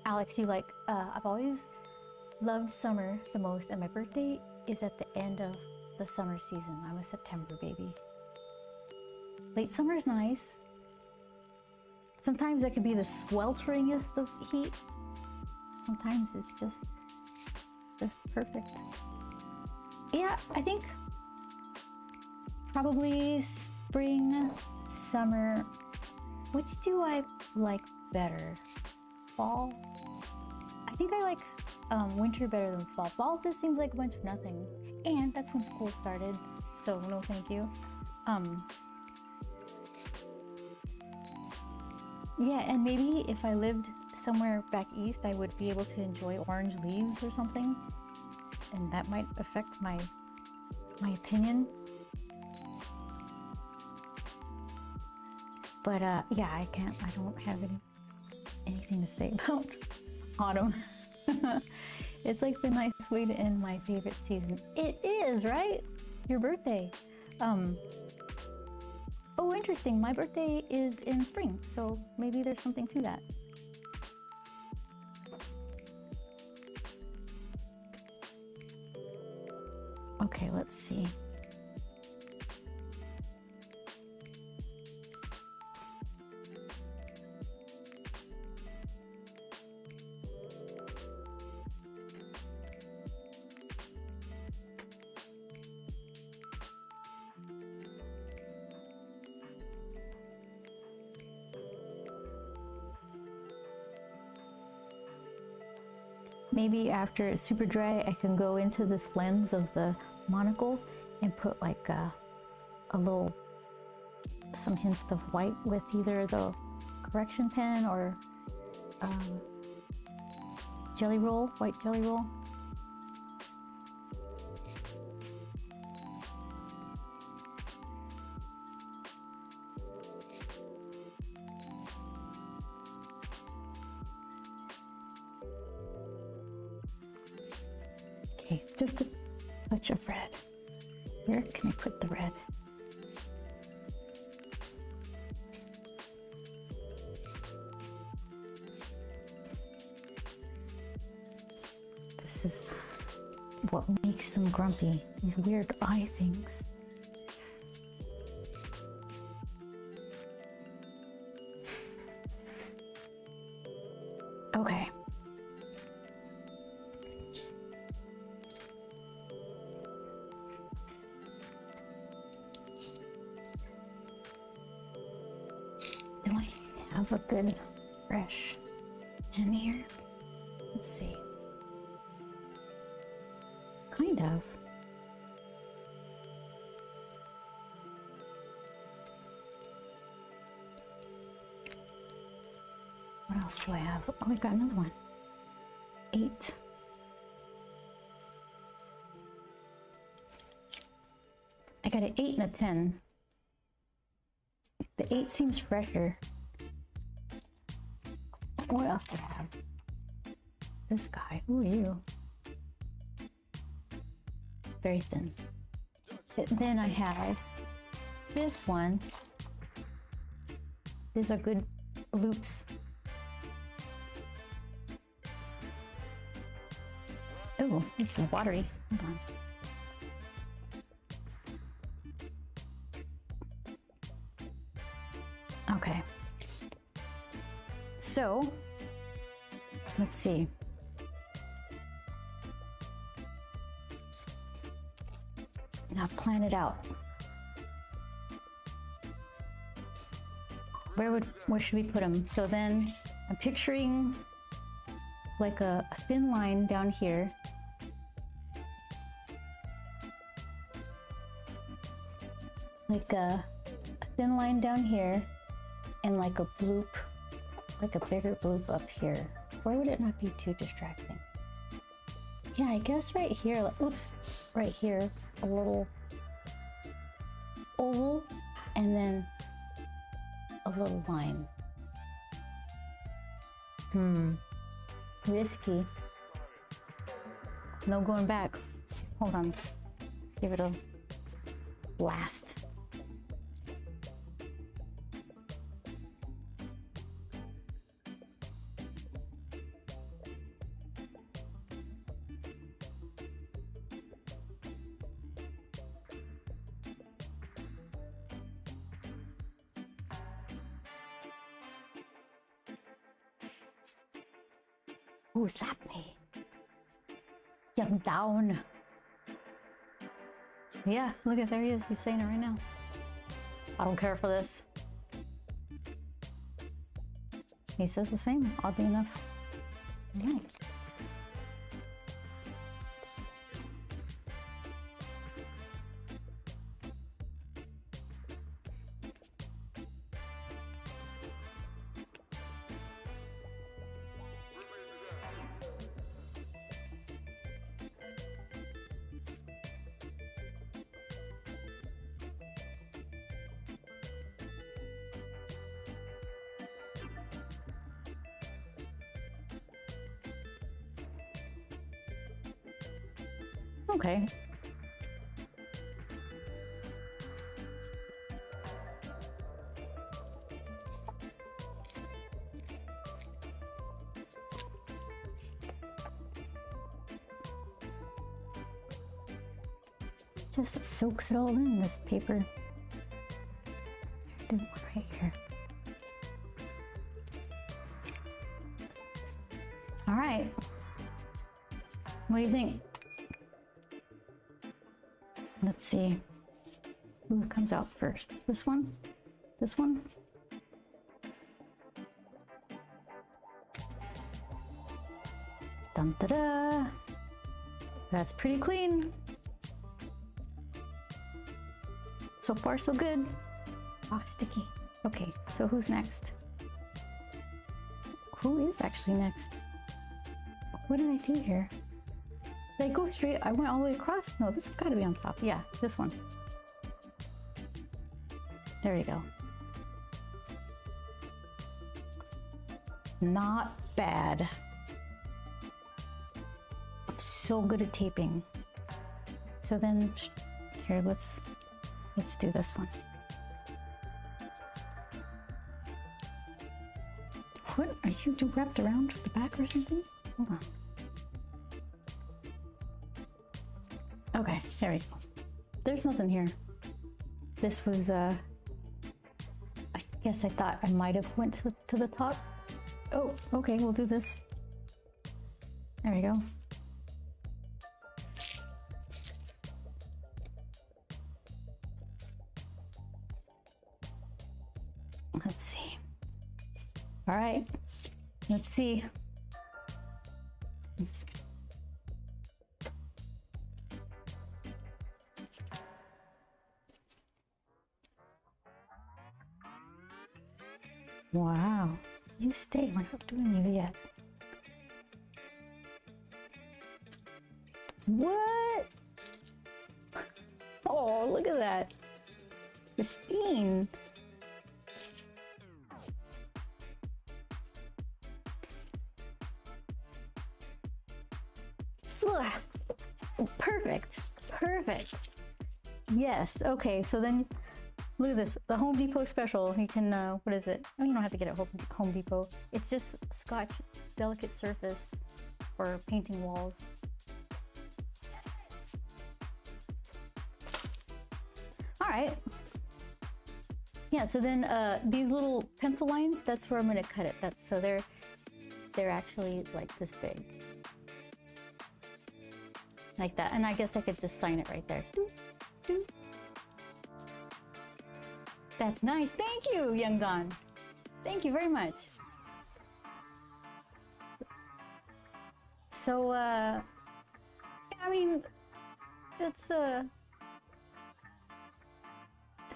Alex, you like, I've always loved summer the most, and my birthday is at the end of the summer season. I'm a September baby. Late summer's nice. Sometimes it can be the swelteringest of heat. Sometimes it's just perfect. Yeah, I think probably spring, summer. Which do I like better? Fall? I think I like winter better than fall. Fall just seems like a bunch of nothing. And that's when school started, so no thank you. Yeah, and maybe if I lived somewhere back east, I would be able to enjoy orange leaves or something. And that might affect my opinion. But yeah, I don't have anything to say about autumn. It's like the nice way to end my favorite season. It is, right? Your birthday. Oh, interesting. My birthday is in spring, so maybe there's something to that. Okay, let's see. Maybe after it's super dry, I can go into this lens of the monocle and put like some hints of white with either the correction pen or jelly roll, white jelly roll. Okay, just a touch of red. Where can I put the red? This is what makes them grumpy, these weird eye things. Okay. Do I have a good brush in here? Let's see. Kind of. What else do I have? Oh, we got another one. 8. I got an 8 and a 10. The 8 seems fresher. What else do I have? This guy. Ooh, you. Very thin. Then I have this one. These are good loops. Oh, these are watery. Hold on. Okay. So, let's see. Now plan it out. Where should we put them? So then I'm picturing like a thin line down here. Like a thin line down here and like a bloop, like a bigger bloop up here. Where would it not be too distracting? Yeah, I guess right here, oops, right here, a little oval and then a little line. Risky. No going back. Hold on. Let's give it a blast. Who slapped me? Young down. Yeah, look at, there he is. He's saying it right now. I don't care for this. He says the same, oddly enough. Yeah. Okay. Just soaks it all in this paper. Do one right here. All right. What do you think? Let's see. Who comes out first? This one? This one? Dun da da! That's pretty clean. So far, so good. Ah, sticky. Okay, so who's next? Who is actually next? What did I do here? Did I go straight? I went all the way across? No, this has got to be on top. Yeah, this one. There you go. Not bad. I'm so good at taping. So then, here, let's do this one. What are you wrapped around the back or something? Hold on. Okay, there we go. There's nothing here. This was, I guess I thought I might have went to the top. Oh, okay, we'll do this. There we go. Let's see. All right, let's see. Wow, you stay. We're not doing you yet. What? Oh, look at that. Pristine. Ugh. Perfect. Perfect. Yes. Okay, so then look at this, the Home Depot special. You can, what is it? Oh, you don't have to get it at Home Depot. It's just Scotch Delicate Surface for painting walls. All right. Yeah, so then these little pencil lines, that's where I'm gonna cut it. So they're actually like this big. Like that. And I guess I could just sign it right there. Doop, doop. That's nice. Thank you, Young Don. Thank you very much. So, yeah, I mean, it's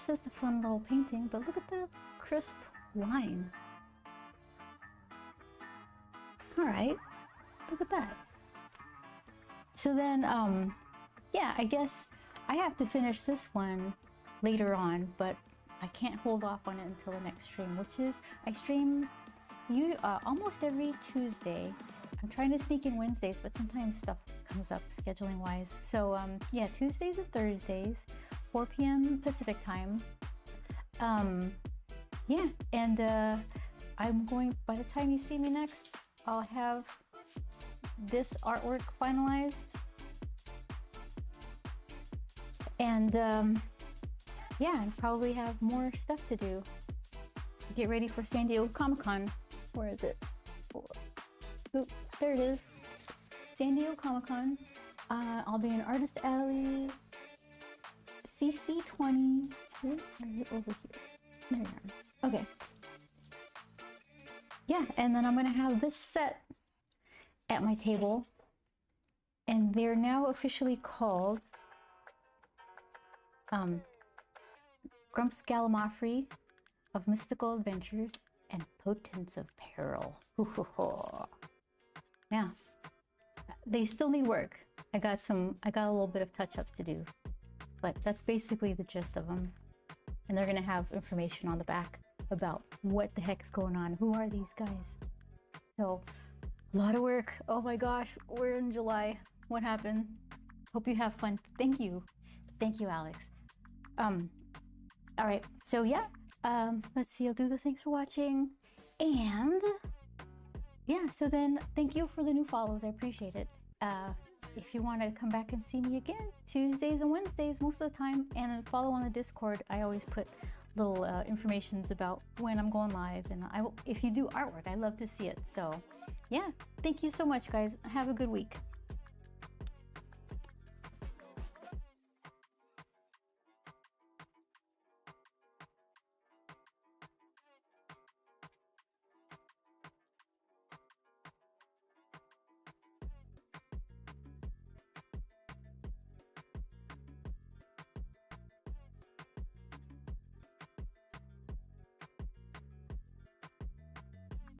just a fun little painting, but look at the crisp line. All right, look at that. So then, yeah, I guess I have to finish this one later on, but I can't hold off on it until the next stream, which is, I stream almost every Tuesday. I'm trying to sneak in Wednesdays, but sometimes stuff comes up scheduling wise. So yeah, Tuesdays and Thursdays, 4 p.m. Pacific time. Yeah, and I'm going, by the time you see me next, I'll have this artwork finalized. And yeah, and probably have more stuff to do. Get ready for San Diego Comic-Con. Where is it? Oop, there it is. San Diego Comic-Con. I'll be in Artist Alley. CC20. Where are you? Over here? There you are. Okay. Yeah, and then I'm gonna have this set at my table, and they're now officially called Grumps Gallimaufry of Mystical Adventures and Potence of Peril. Yeah, they still need work. I got a little bit of touch-ups to do, but that's basically the gist of them. And they're gonna have information on the back about what the heck's going on. Who are these guys? So, a lot of work. Oh my gosh, we're in July. What happened? Hope you have fun. Thank you, Alex. All right. So yeah. Let's see. I'll do the thanks for watching, and yeah. So then, thank you for the new follows. I appreciate it. If you want to come back and see me again, Tuesdays and Wednesdays most of the time, and then follow on the Discord. I always put little informations about when I'm going live, and if you do artwork, I love to see it. So yeah, thank you so much, guys. Have a good week.